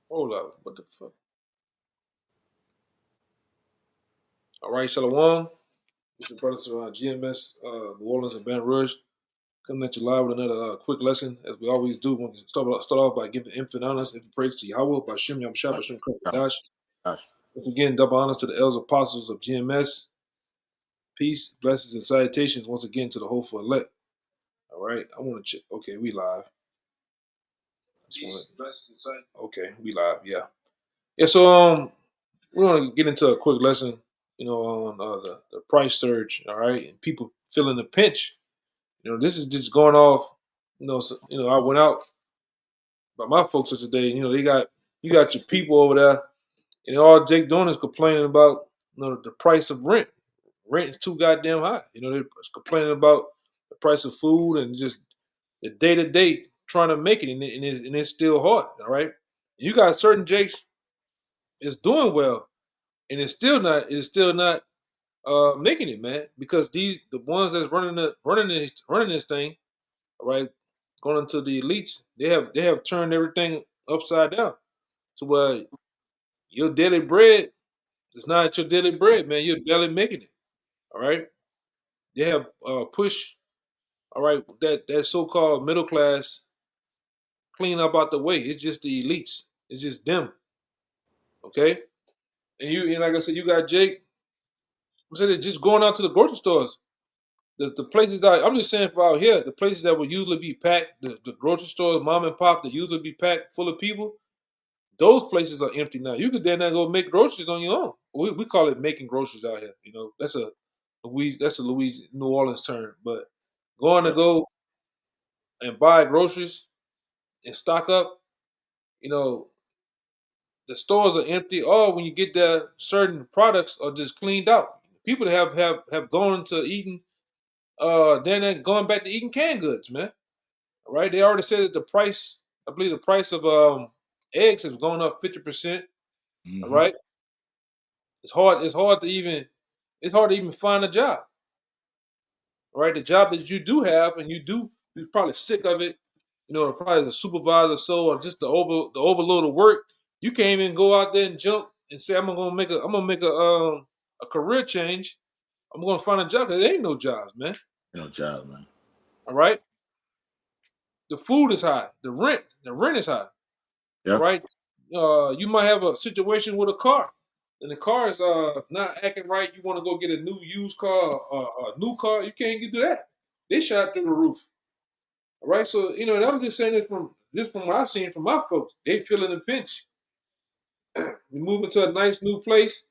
Hold up. What the fuck? All right, Shalom. This is brothers GMS, New Orleans, and Baton Rouge. Coming at you live with another quick lesson, as we always do. We want to start off by giving infinite honors and praise to Yahweh, by Shem Yam Shah, by Shem Dash. Once again, double honors to the elders apostles of GMS. Peace, blessings, and salutations once again to the hopeful elect. All right, I want to check. Okay, we live. Peace, blessings, and salutations. Okay, we live. Yeah, yeah. So we want to get into a quick lesson, on the price surge. All right, and people feeling the pinch. This is just going off. I went out by my folks today. You got your people over there, and all Jake doing is complaining about the price of rent. Rent is too goddamn high. They're complaining about the price of food and just the day to day trying to make it, and it's still hard. All right, you got certain Jakes is doing well, and it's still not making it, man, because the ones that's running this thing, all right, going into the elites, they have turned everything upside down to where your daily bread is not your daily bread, man. You're barely making it. All right, they have pushed, all right, that so-called middle class clean up out the way. It's just the elites. It's just them. Okay, and like I said, you got Jake. I said it's just going out to the grocery stores. The places that I'm just saying for out here, the places that would usually be packed, the grocery stores, mom and pop, that usually be packed full of people, those places are empty now. You could then go make groceries on your own. We call it making groceries out here. That's a Louis New Orleans term. But going to go and buy groceries and stock up, you know, the stores are empty. Or when you get there, certain products are just cleaned out. People have gone to eating, then going back to eating canned goods, man. All right, they already said that the price, I believe the price of eggs has gone up 50%. All right, it's hard to even find a job. All right, the job that you do have and you're probably sick of it. Probably the supervisor, or just the overload of work. You can't even go out there and jump and say I'm gonna make a career change. I'm gonna find a job. 'Cause there ain't no jobs, man. No job, man. All right, the food is high. The rent is high. All Yep. right, you might have a situation with a car, and the car is not acting right. You want to go get a new used car, a new car. You can't do that. They shot through the roof. All right, so and I'm just saying this from what I've seen from my folks. They feeling the pinch. You move into a nice new place,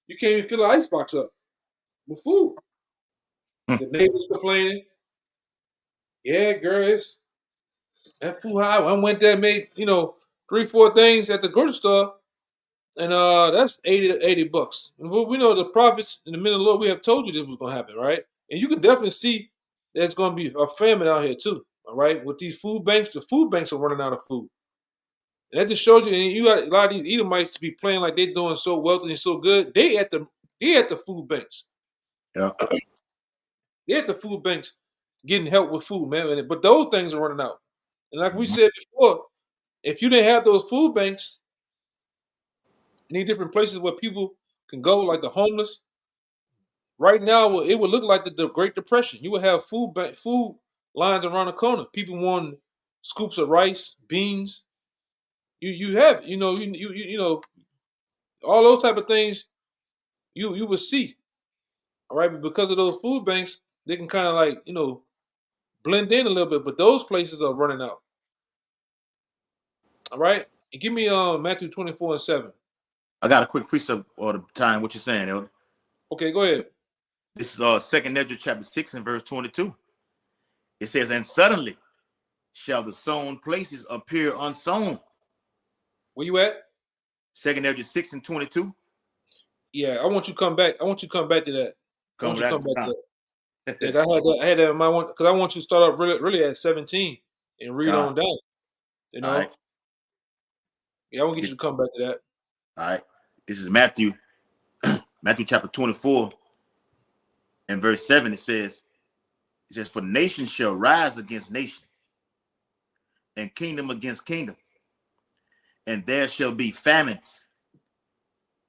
you can't even fill an icebox up with food. The neighbors complaining. Yeah, girl, it's that food high. I went there, made 3, 4 things at the grocery store, and that's 80 to $80. And we know the prophets in the middle of the Lord. We have told you this was gonna happen, right? And you can definitely see there's gonna be a famine out here too. All right, with these food banks, the food banks are running out of food. And that just showed you, and you got a lot of these Edomites to be playing like they're doing so wealthy and so good. They at the food banks. Yeah. They at the food banks getting help with food, man. But those things are running out. And like we said before, if you didn't have those food banks, any different places where people can go, like the homeless, right now it would look like the Great Depression. You would have food lines around the corner. People wanting scoops of rice, beans. You have all those type of things you would see. All right, but because of those food banks, they can kind of like blend in a little bit. But those places are running out. All right, and give me Matthew 24:7. I got a quick precept all the time. What you saying, Elder? Okay, go ahead. This is Second Ezra chapter 6 and verse 22. It says, "And suddenly shall the sown places appear unsown." Where you at? Second Ezra 6 and 22. Yeah, I want you to come back. I want you to come back to that. I want Come you to right come back to down. that. Yeah, I had that in my one because I want you to start off really at 17 and read God. on down. You All know, right. yeah, I want to get you to come back to that. All right. This is Matthew chapter 24 and verse 7. It says, "For nation shall rise against nation, and kingdom against kingdom, and there shall be famines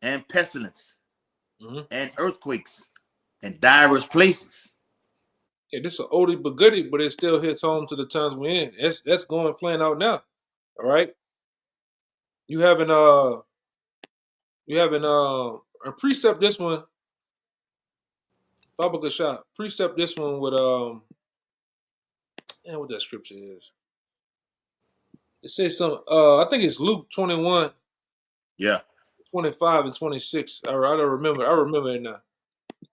and pestilence and earthquakes in divers places. Yeah, this is an oldie but goodie, but it still hits home to the times we're in. That's going playing out now. All right. You having a precept this one, Baba Gashah. Precept this one with and what that scripture is. It says some I think it's Luke 21, Yeah. 25 and 26. I don't remember. I remember it now.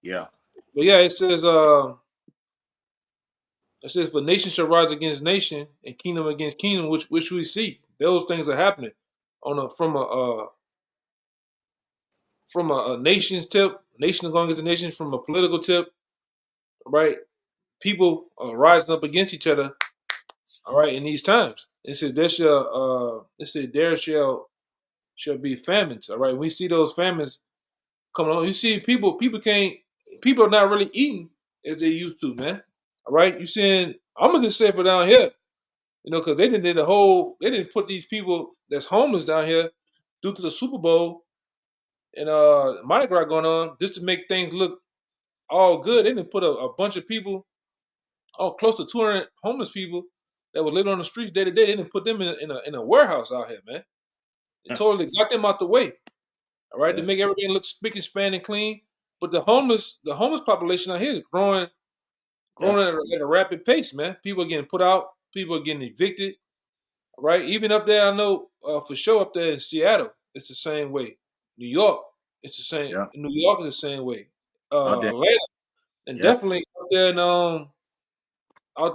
Yeah. But yeah, it says for nation shall rise against nation and kingdom against kingdom, which we see. Those things are happening from a nation's tip. Nation going against a nation from a political tip, right? People are rising up against each other, all right, in these times. It said there shall be famines, all right. We see those famines coming on. You see people are not really eating as they used to, man. All right, you seeing? I'm gonna just say for down here, because they didn't put these people that's homeless down here due to the Super Bowl and Mardi Gras going on just to make things look all good. They didn't put a bunch of people, close to 200 homeless people that were living on the streets day to day. They didn't put them in a warehouse out here, man. They totally got them out the way, all right, to make everything look spick and span and clean. But the homeless population out here is growing at a rapid pace, man. People are getting put out. People are getting evicted, right? Even up there, I know for sure up there in Seattle, it's the same way. New York, it's the same. Yeah. New York is the same way. Out there. Atlanta, and definitely out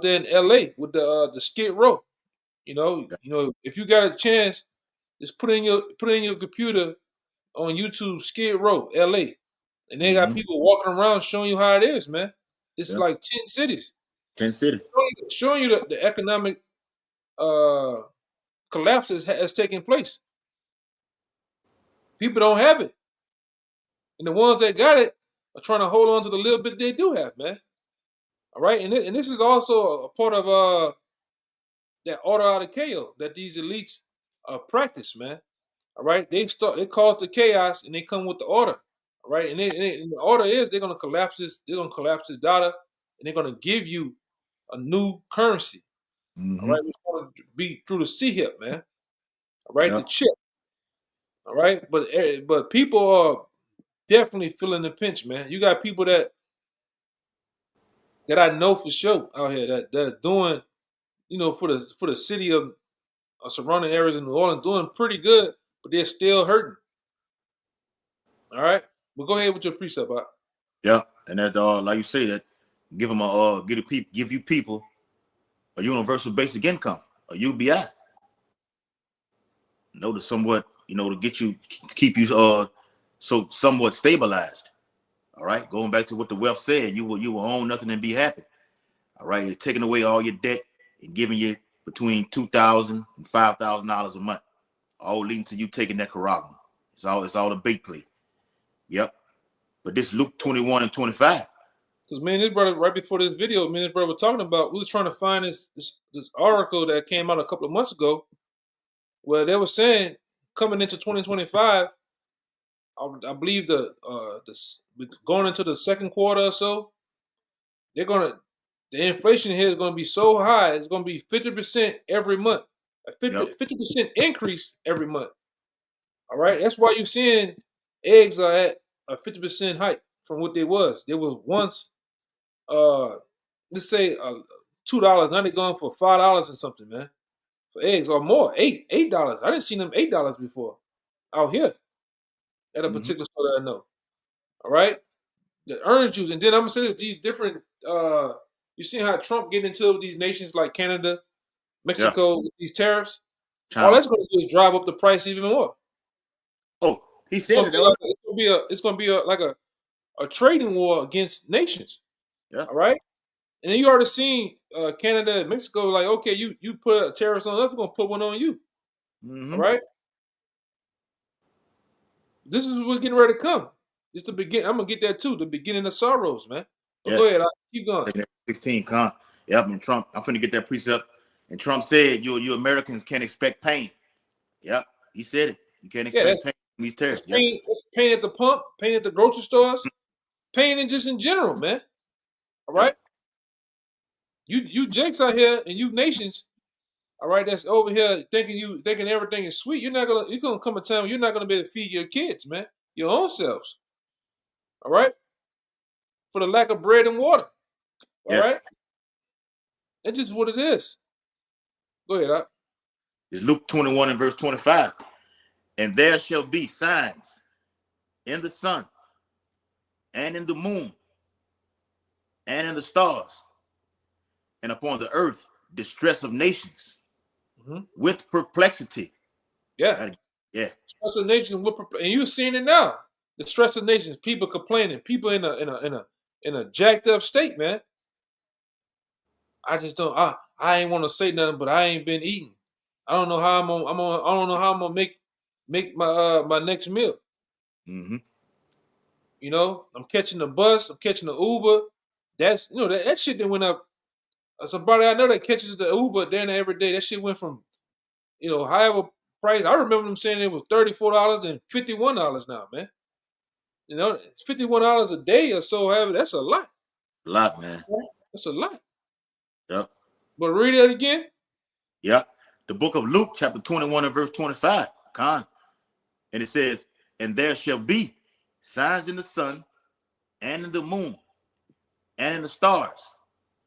there in LA with the Skid Row. If you got a chance, just put in your computer on YouTube Skid Row, LA, and they got people walking around showing you how it is, man. It's like 10 cities. 10 cities. Showing you the economic collapse has taken place. People don't have it. And the ones that got it are trying to hold on to the little bit they do have, man. All right? And this is also a part of that order out of chaos that these elites practice, man. All right? They cause the chaos and they come with the order. All right? And the order is they're gonna collapse this data and they're gonna give you a new currency. All right, it's going to be through the CHIP, man. All right, the chip. All right, but people are definitely feeling the pinch, man. You got people that I know for sure out here that are doing, for the city of surrounding areas in New Orleans, doing pretty good, but they're still hurting. All right, well, go ahead with your precept, Bob. Yeah, and that like you say, that give them give you people a universal basic income, a UBI. To somewhat, to keep you so somewhat stabilized. All right, going back to what the wealth said, you will own nothing and be happy. All right, you're taking away all your debt and giving you between $2,000 and $5,000 a month, all leading to you taking that Caragma. It's all a bait play. Yep. But this Luke 21 and 25. Because me and this brother, right before this video, me and this brother were talking about, we was trying to find this article that came out a couple of months ago where they were saying coming into 2025, I believe going into the second quarter or so, the inflation here is gonna be so high, it's gonna be 50% every month. A 50% increase every month. All right. That's why you're seeing eggs are at a 50% hike from what they was. There was once let's say $2, now they're going for $5 or something, man. For eggs or more. $8. I didn't see them $8 before out here at a particular store that I know. All right, the orange juice, and then I'm gonna say this: these different. You see how Trump get into these nations like Canada, Mexico with these tariffs. China. All that's going to do is drive up the price even more. Oh, he said it's going to be like a trading war against nations. Yeah. All right. And then you already seen Canada and Mexico like, okay, you put a tariff on us, we're gonna put one on you. All right. This is what's getting ready to come. It's the begin. I'm gonna get that too. The beginning of sorrows, man. But go ahead, I'll keep going. 16, yep. And Trump, I'm finna get that precept. And Trump said, "You Americans can't expect pain." Yep. He said it. You can't Yeah, expect pain from these tariffs. Yep. that's pain at the pump, pain at the grocery stores, pain in just in general, man. All right, Yep. you jakes out here and you nations, all right, that's over here thinking everything is sweet. You're gonna come a time when you're not gonna be able to feed your kids, man, your own selves. All right, for the lack of bread and water. All Yes. right, that's just what it is. Go ahead, Doc. It's Luke 21 and verse 25. And there shall be signs in the sun and in the moon and in the stars, and upon the earth distress of nations with perplexity. Yeah, Yeah. stress of nations, and you're seeing it now. The stress of nations, people complaining, people in a jacked up state, man. I just don't. I ain't want to say nothing, but I ain't been eating. I don't know how I don't know how I'm gonna make my my next meal. Mm-hmm. You know, I'm catching the bus, I'm catching the Uber. That's that shit that went up. Somebody I know that catches the Uber down there every day. That shit went from however price. I remember them saying it was $34 and $51 now, man. You know, it's $51 a day or so. However, that's a lot. A lot, man. That's a lot. Yep. But read it again. Yep. The book of Luke, chapter 21 and verse 25. And it says, and there shall be signs in the sun and in the moon and in the stars.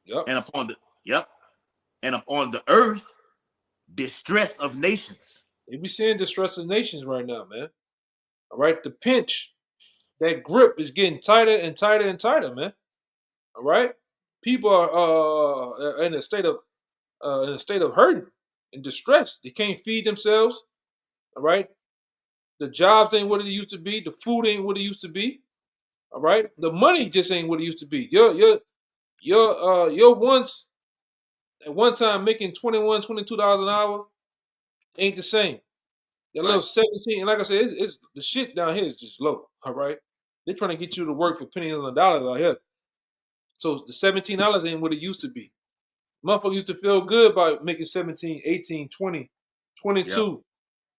Yep. And upon the earth distress of nations. We be seeing distress of nations right now, man. All right, the pinch, that grip is getting tighter and tighter and tighter, man. All right, people are in a state of hurting and distress. They can't feed themselves. All right, the jobs ain't what it used to be. The food ain't what it used to be. All right, the money just ain't what it used to be. Your once at one time making $21, $22 an hour ain't the same. That little 17, and like I said, it's the shit down here is just low. All right, they're trying to get you to work for pennies on the dollar out here. So the $17 ain't what it used to be. Motherfucker used to feel good about making 17, 18, 20, 22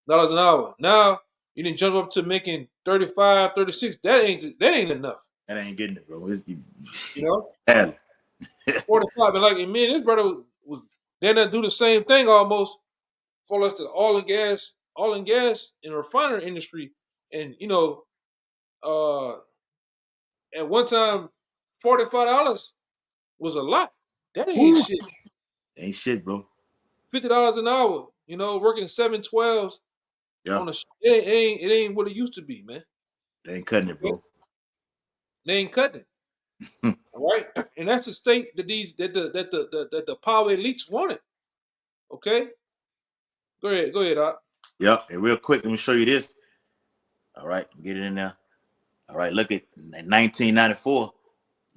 dollars an hour. Now you didn't jump up to making 35, 36. That ain't enough. That ain't getting it, bro. You know? 45. And like me and his brother was then do the same thing almost for us to oil and gas and refinery industry. And at one time $45 was a lot. That ain't shit. Ain't shit, bro. $50 an hour, working 7/12s. Yeah. It ain't what it used to be, man. They ain't cutting it, bro. They ain't cutting it. All right, and that's the state that the power elites wanted. Okay, go ahead, Doc. Yep. And real quick, let me show you this. All right, get it in there. All right, look at 1994.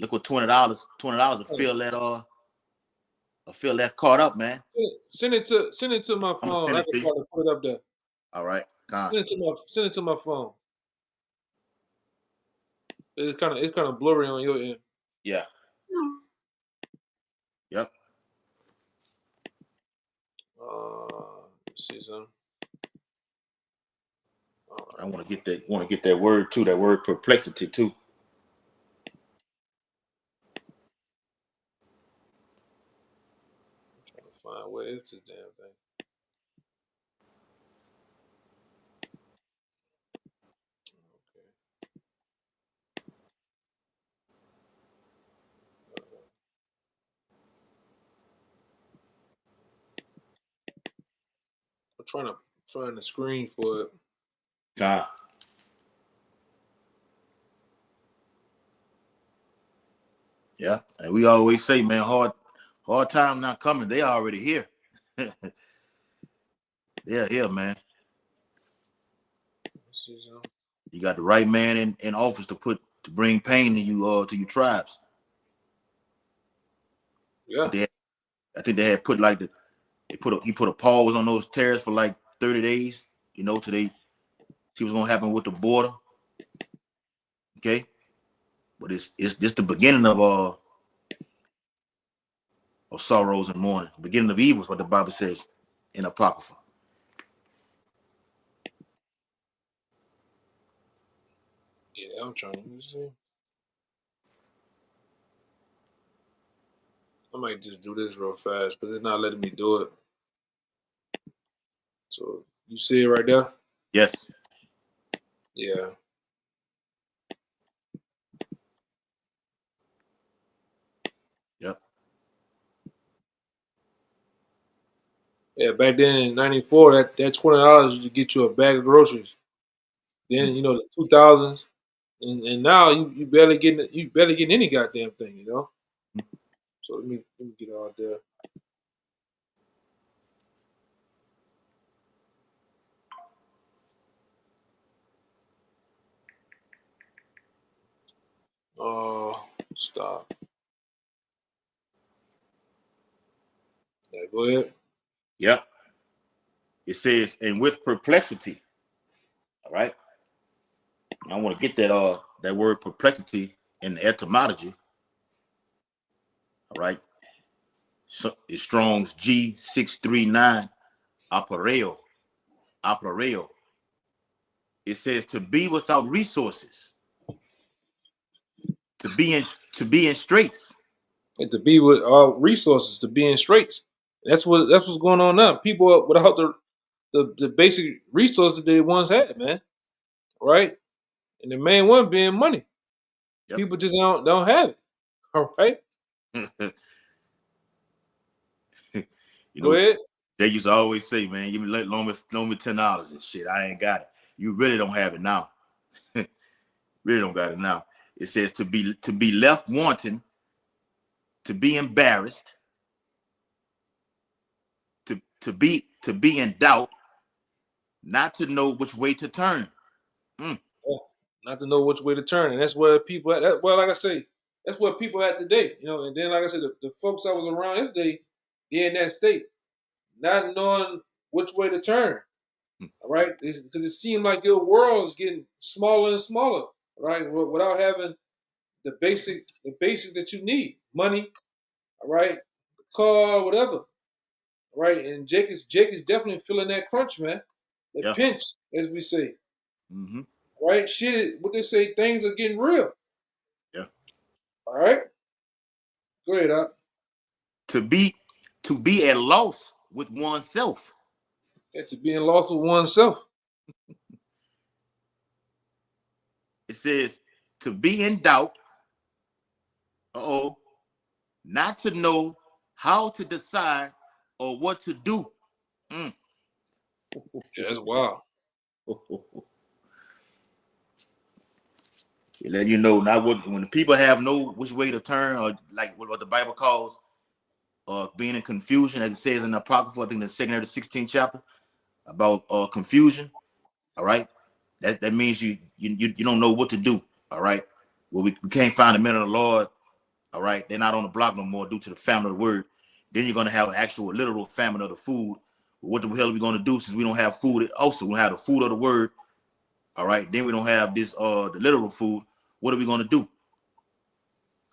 Look what $20 will fill that card up, man. Send it to my phone. I can probably put it up there. All right, send it to my phone. It's kind of blurry on your end. Yeah. Yep. Let's see something. I want to get that word too. That word perplexity too. I'm trying to find where is this damn thing. I'm trying to find the screen for it. Yeah, and we always say, man, hard time not coming. They already here. Yeah, here, man. You got the right man in office to bring pain to you to your tribes. Yeah, I think they had put he put a pause on those tariffs for like 30 days. Till they see what's gonna happen with the border. Okay, but it's just the beginning of sorrows and mourning, beginning of evil is what the Bible says in Apocrypha. Yeah, I'm trying to see. I might just do this real fast because it's not letting me do it. So you see it right there? Yes. Yeah. Yep. Yeah, back then in '94, that $20 used to get you a bag of groceries. Then the 2000s, and now you barely getting any goddamn thing. So let me get out there. Stop. Yeah, go ahead. Yep. It says, and with perplexity. All right. I want to get that word perplexity in the etymology. All right. So it's Strong's G639 appareo. Appareo. It says to be without resources, to be in straits. And to be with resources, to be in straits. That's what's going on now. People without the basic resources they once had, man. Right? And the main one being money. Yep. People just don't have it. All right. You Go know, ahead. they used to always say, man, give me loan me $10 and shit. I ain't got it. You really don't have it now. Really don't got it now. It says to be left wanting, to be embarrassed, to be in doubt, not to know which way to turn. Mm. Yeah. Not to know which way to turn, and that's where people. Well, like I say, that's where people at today. And then like I said, the folks I was around yesterday, they're in that state, not knowing which way to turn. All right, because it seemed like your world is getting smaller and smaller. Right, without having the basic that you need, money. All right, car, whatever. Right, and Jake is definitely feeling that crunch, man. That Yeah. pinch, as we say. Mm-hmm. Right, shit. What they say, things are getting real. Yeah. All right, go ahead, Doc. To be at loss with oneself. Yeah, to being lost with oneself. It says to be in doubt. Oh, not to know how to decide or what to do. Mm. Yeah, that's wild. It let you know not what when the people have no which way to turn, or like what the Bible calls being in confusion, as it says in the Apocrypha, I think the second or the 16th chapter about confusion. All right, that means you don't know what to do. All right, well we can't find the men of the Lord. All right, they're not on the block no more due to the famine of the word. Then you're gonna have an actual literal famine of the food. What the hell are we gonna do since we don't have food? Also, we have the food of the word. All right, then we don't have this the literal food. What are we gonna do?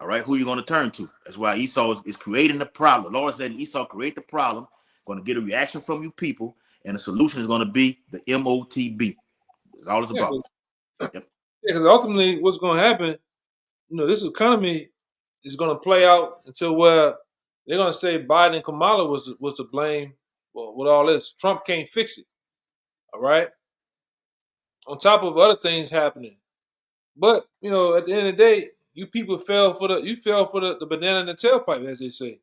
All right, who are you going to turn to? That's why Esau is creating the problem. The Lord said Esau create the problem, going to get a reaction from you people, and the solution is going to be the MOTB. That's all it's Yeah, about. Yep. because ultimately, what's going to happen? This economy is going to play out until where they're going to say Biden and Kamala was to blame. Well, with all this, Trump can't fix it. All right. On top of other things happening, but at the end of the day, you people fell for the banana in the tailpipe, as they say.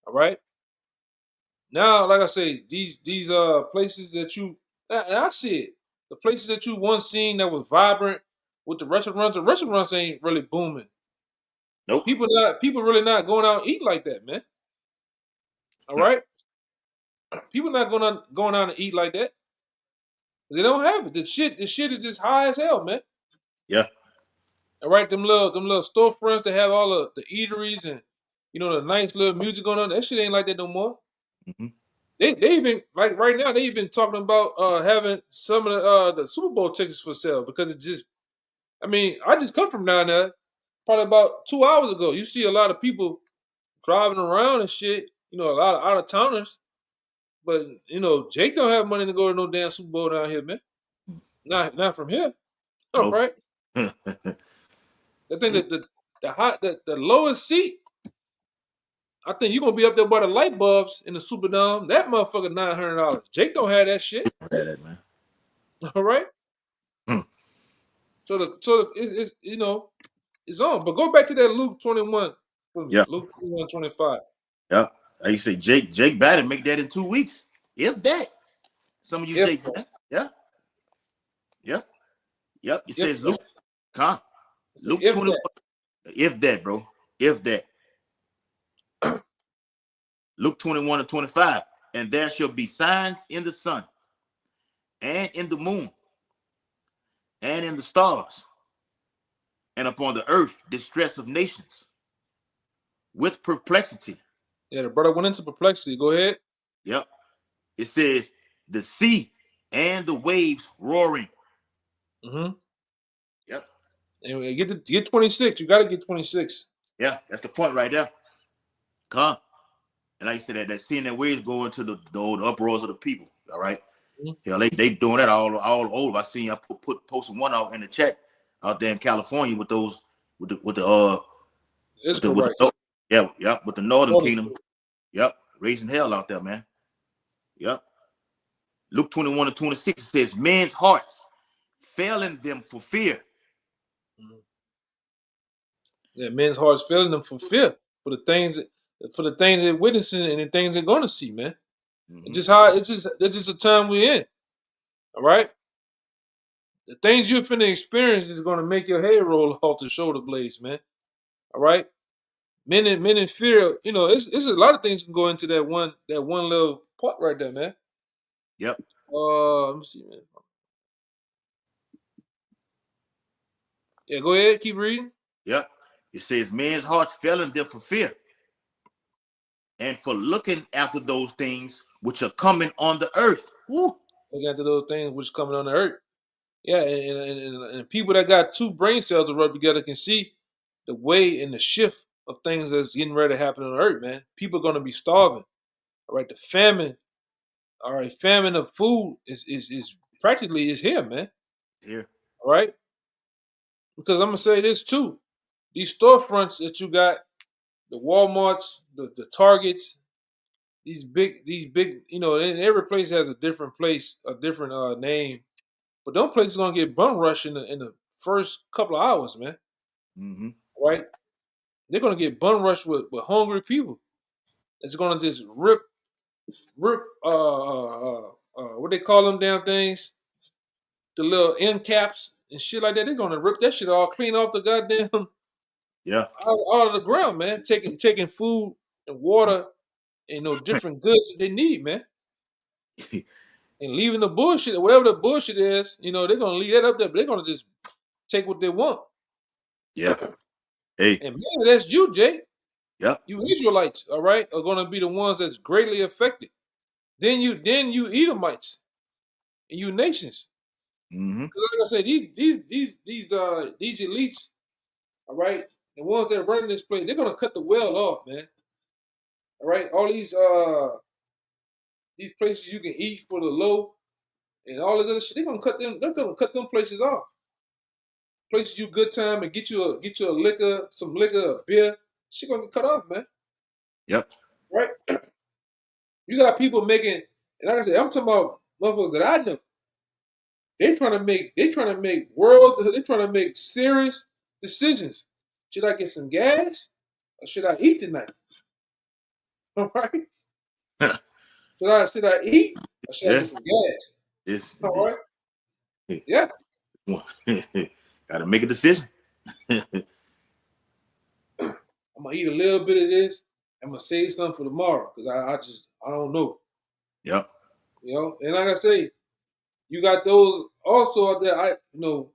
All right. Now, like I say, these places that and I see it. The places that you once seen that was vibrant with the restaurants ain't really booming. Nope. People really not going out and eat like that, man. All right, people not going out and eat like that. They don't have it. The shit is just high as hell, man. Yeah. All right, them little storefronts that have all the eateries and the nice little music going on. That shit ain't like that no more. Mm-hmm. They even like right now they even talking about having some of the Super Bowl tickets for sale because it's just I just come from down there probably about 2 hours ago. You see a lot of people driving around and shit, a lot of out of towners. But Jake don't have money to go to no damn Super Bowl down here, man. Not from here. All No. right. I think that the lowest seat, I think you're gonna be up there by the light bulbs in the Superdome. That motherfucker $900. Jake don't have that shit. That, man. All right. Hmm. It's it's on. But go back to that Luke 21 for me. Yeah. Luke 21:25. Yeah. Like you say, Jake Biden make that in 2 weeks. If that. Some of you If Jakes, yeah. Yep. Yep. It if says Luke. Huh? Luke if 21. that. If that, bro. If that. Luke 21:25. And there shall be signs in the sun and in the moon and in the stars and upon the earth distress of nations with perplexity. Yeah, the brother went into perplexity. Go ahead. Yep. It says the sea and the waves roaring. Mm-hmm. Yep. And get 26. You got to get 26. Yeah, that's the point right there. Come. And like you said, that seeing that waves go into the uproars of the people. All right. Mm-hmm. Hell, they doing that all over. I seen y'all posting one out in the chat out there in California with those with the with the Northern Kingdom. Yep, raising hell out there, man. Yep. Luke 21:26 says, men's hearts failing them for fear. Yeah, men's hearts failing them for fear for the things they're witnessing and the things they're gonna see, man. Mm-hmm. It's just a time we're in. All right. The things you're finna experience is gonna make your hair roll off the shoulder blades, man. All right. Men in fear, it's a lot of things can go into that one little part right there, man. Yep. Let me see, man. Yeah, go ahead, keep reading. Yep. It says men's hearts failing them for fear and for looking after those things which are coming on the earth. Woo. Looking after those things which are coming on the earth. Yeah, and people that got two brain cells to rub together can see the way and the shift of things that's getting ready to happen on the earth, man. People are gonna be starving. All right, the famine. All right, famine of food is practically is here, man. Here. All right, because I'm gonna say this too. These storefronts that you got, the WalMarts, the Targets, these big, and every place has a different place, a different name. But them places gonna get bum rush in the first couple of hours, man. Mm-hmm. Right? They're gonna get bum rush with hungry people. It's gonna just rip what they call them damn things, the little end caps and shit like that. They're gonna rip that shit all clean off the goddamn out of the ground, man. Taking food and water and different goods that they need, man. And leaving the bullshit, whatever the bullshit is, they're gonna leave that up there, but they're gonna just take what they want. Yeah. Hey. And man, that's you, Jay. Yep. You Israelites, all right, are gonna be the ones that's greatly affected. Then you Edomites and you nations. Mm-hmm. Like I said, these elites, all right, the ones that are running this place, they're gonna cut the well off, man. All right, all these places you can eat for the low and all this other shit, they're gonna cut them. They're gonna cut them places off. Places you good time and get you a liquor, some liquor, a beer. Shit gonna get cut off, man. Yep. Right. You got people making, and like I said, I'm talking about motherfuckers that I know. They're trying to make serious decisions. Should I get some gas or should I eat tonight? All right. Should I eat or should I get some gas? All right. Yeah. Got to make a decision. I'm gonna eat a little bit of this. I'm gonna save something for tomorrow because I don't know. Yep. And like I say, you got those also out there. I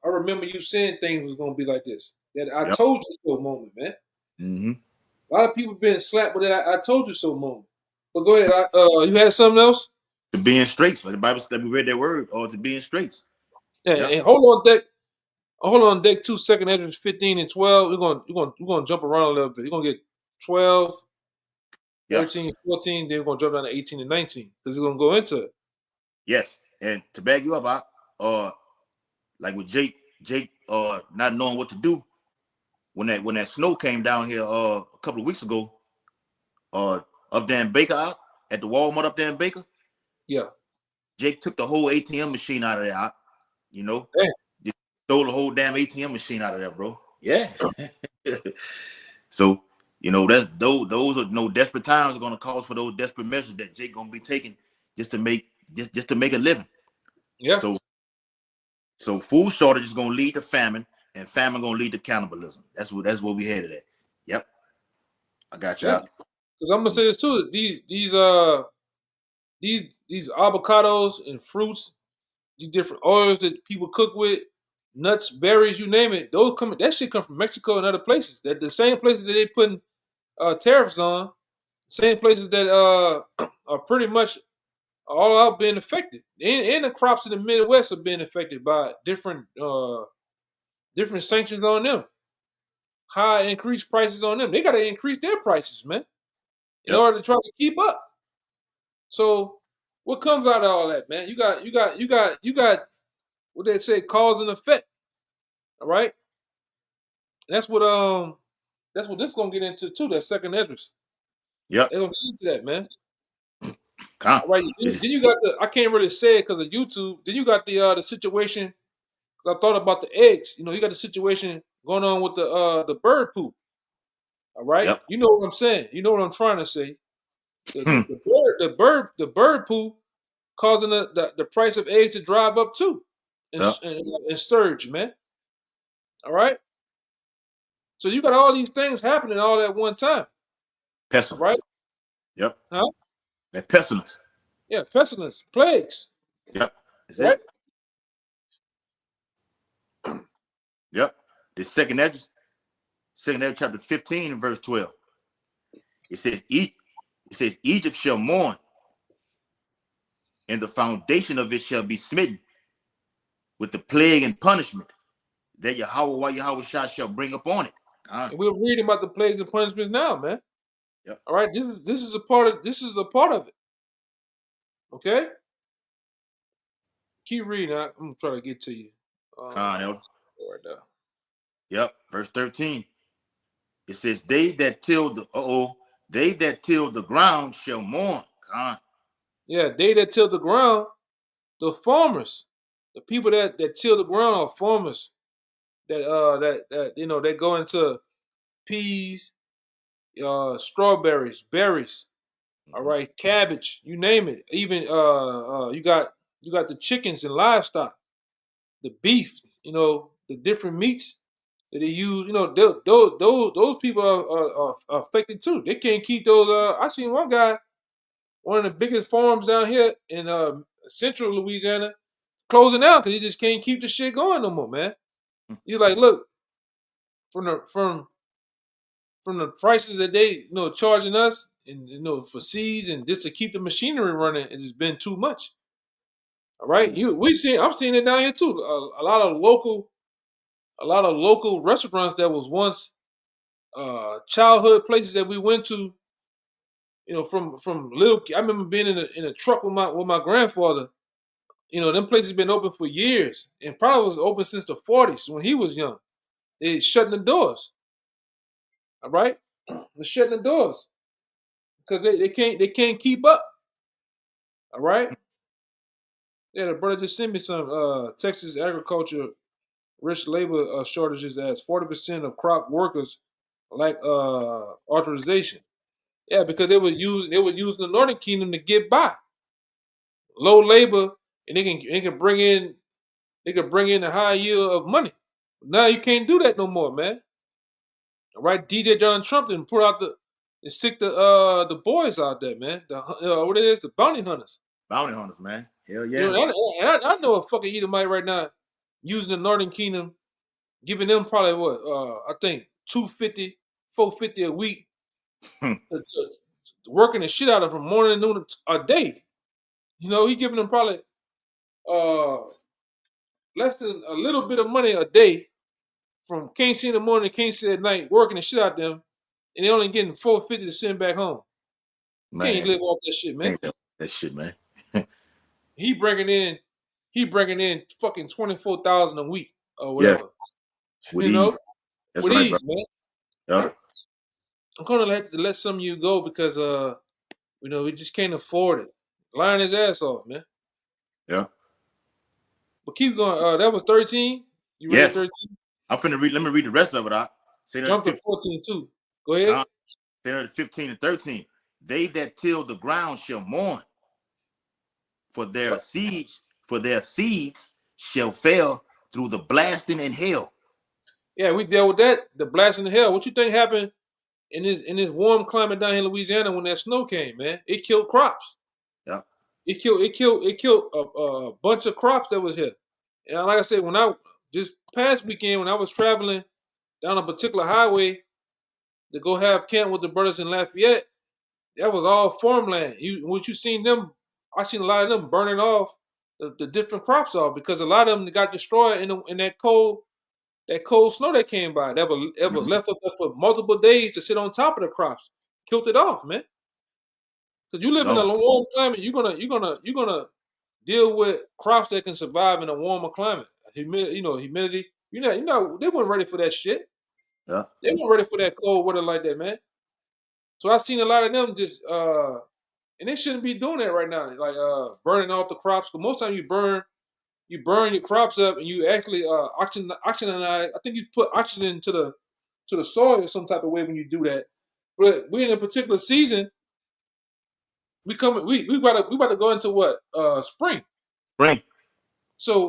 remember you saying things was gonna be like this. That I told you so moment, man. Mm-hmm. A lot of people been slapped with that I told you so moment. But go ahead. You had something else? To be in straits, like the Bible said, we read that word, or to be in straits. Yeah. Yep. And hold on deck 2 Second Esdras 15 and 12. We're gonna jump around a little bit. You're gonna get 12, 13, 14. Then we're gonna jump down to 18 and 19 because we're gonna go into it. Yes, and to back you up, like with Jake Jake not knowing what to do when that snow came down here a couple of weeks ago, up there in Baker out at the Walmart up there in Baker. Yeah. Jake took the whole ATM machine out of there, you know. Damn. Just stole the whole damn ATM machine out of there, bro. Yeah. So, you know, those are no desperate times are gonna cause for those desperate measures that Jake gonna be taking just to make a living. Yeah. So food shortage is gonna lead to famine, and famine gonna lead to cannibalism. That's what we headed at. Yep. I got you. Yeah. Because I'm gonna say this too. These avocados and fruits, these different oils that people cook with, nuts, berries, you name it, that shit come from Mexico and other places. That the same places that they putting tariffs on, same places that are pretty much all out being affected. And the crops in the Midwest are being affected by different sanctions on them. High increased prices on them. They gotta increase their prices, man, in order to try to keep up. So what comes out of all that, man? You got what they say, cause and effect. All right. That's what this is gonna get into too. That second Esdras. Yep. They're gonna get into that, man. All right. Then you got I can't really say it because of YouTube. Then you got the situation. Because I thought about the eggs. You know, you got the situation going on with the bird poop. All right. Yep. You know what I'm saying. You know what I'm trying to say. The bird poop causing the price of eggs to drive up too, and surge, man. All right. So you got all these things happening all at one time. Pestilence. Right? Yep. Huh? That pestilence. Yeah, pestilence, plagues. Yep. That's right? It. Yep. The second Esdras chapter 15 and verse 12. It says, Egypt shall mourn, and the foundation of it shall be smitten with the plague and punishment that Yahweh shall bring upon it. And we're reading about the plagues and punishments now, man. Yep. All right, this is a part of it. Okay. Keep reading. I'm gonna try to get to you. Right now. Yep. Verse 13. It says, they that till the ground shall mourn. Yeah, they that till the ground, the farmers, the people that till the ground are farmers. That you know, they go into peas, strawberries, berries. All right, cabbage, you name it. Even you got the chickens and livestock, the beef. You know, the different meats that they use. You know, those people are affected too. They can't keep those. I seen one guy, one of the biggest farms down here in central Louisiana, closing down because he just can't keep the shit going no more, man. He's like, look, from the prices that they charging us, and for seeds and just to keep the machinery running, it has been too much. All right, I'm seeing it down here too. A lot of local restaurants that was once childhood places that we went to. You know, from little. I remember being in a truck with my grandfather. You know, them places been open for years, and probably was open since the 40s when he was young. They shutting the doors. All right, they're shutting the doors because they can't keep up. All right. Yeah, the brother just sent me some Texas agriculture rich labor shortages as 40% of crop workers lack authorization. Yeah, because they were using the Northern Kingdom to get by. Low labor, and they can bring in a high yield of money. Now you can't do that no more, man. All right, DJ Donald Trump didn't put out and stick the boys out there, man. What it is, the bounty hunters. Bounty hunters, man. Hell yeah. You know, I know a fucking Edomite right now using the Northern Kingdom, giving them probably what I think $250, $450 a week, working the shit out of them morning, noon, a day. You know, he giving them probably less than a little bit of money a day from can't see in the morning, can't see at night, working the shit out of them, and they only getting $450 to send back home. Man, can't live off that shit, man. That shit, man. he bringing in fucking 24,000 a week, or Yes, whatever. with You know, ease. That's with right, bro. ease, man. Yeah, I'm gonna have to let some of you go because we just can't afford it. Lying his ass off, man. yeah. But keep going. That was 13. You read Yes. 13? I'm finna read. Let me read the rest of it out. Say that Jump to 15. 14 too. Go ahead. Say that 15 and 13. They that till the ground shall mourn, for their Yep. seeds shall fail through the blasting and hail. Yeah, we dealt with that. The blasting of hell. What you think happened in this warm climate down here in Louisiana when that snow came, man? It killed crops. Yeah. It killed a bunch of crops that was here. And like I said, when I just past weekend when I was traveling down a particular highway to go have camp with the brothers in Lafayette, that was all farmland. What you seen them, I seen a lot of them burning off the different crops off because a lot of them got destroyed in that cold snow that came by. That was left up there for multiple days to sit on top of the crops. Killed it off, man. Because you live in No. a warm climate, you're gonna deal with crops that can survive in a warmer climate. Humidity. They weren't ready for that shit. Yeah. They weren't ready for that cold weather like that, man. So I seen a lot of them just and they shouldn't be doing that right now. Like burning off the crops. Because most time you burn your crops up and you actually oxygen. I think you put oxygen to the soil some type of way when you do that. But we in a particular season, we about to go into what spring. Spring. So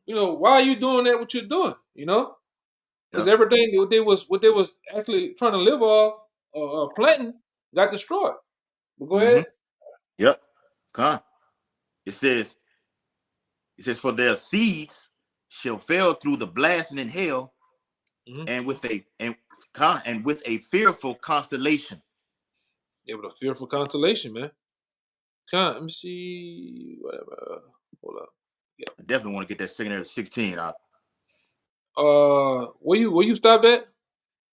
why are you doing that? What you're doing? Because Yeah. everything what they was actually trying to live off planting got destroyed. But go Mm-hmm. ahead. Yep. Con. It says, for their seeds shall fail through the blasting and hail, Mm-hmm. and with a fearful constellation. Yeah, with a fearful constellation, man. Let me see. Whatever. Hold up. Yeah. I definitely want to get that secondary 16 out. Where you stopped at?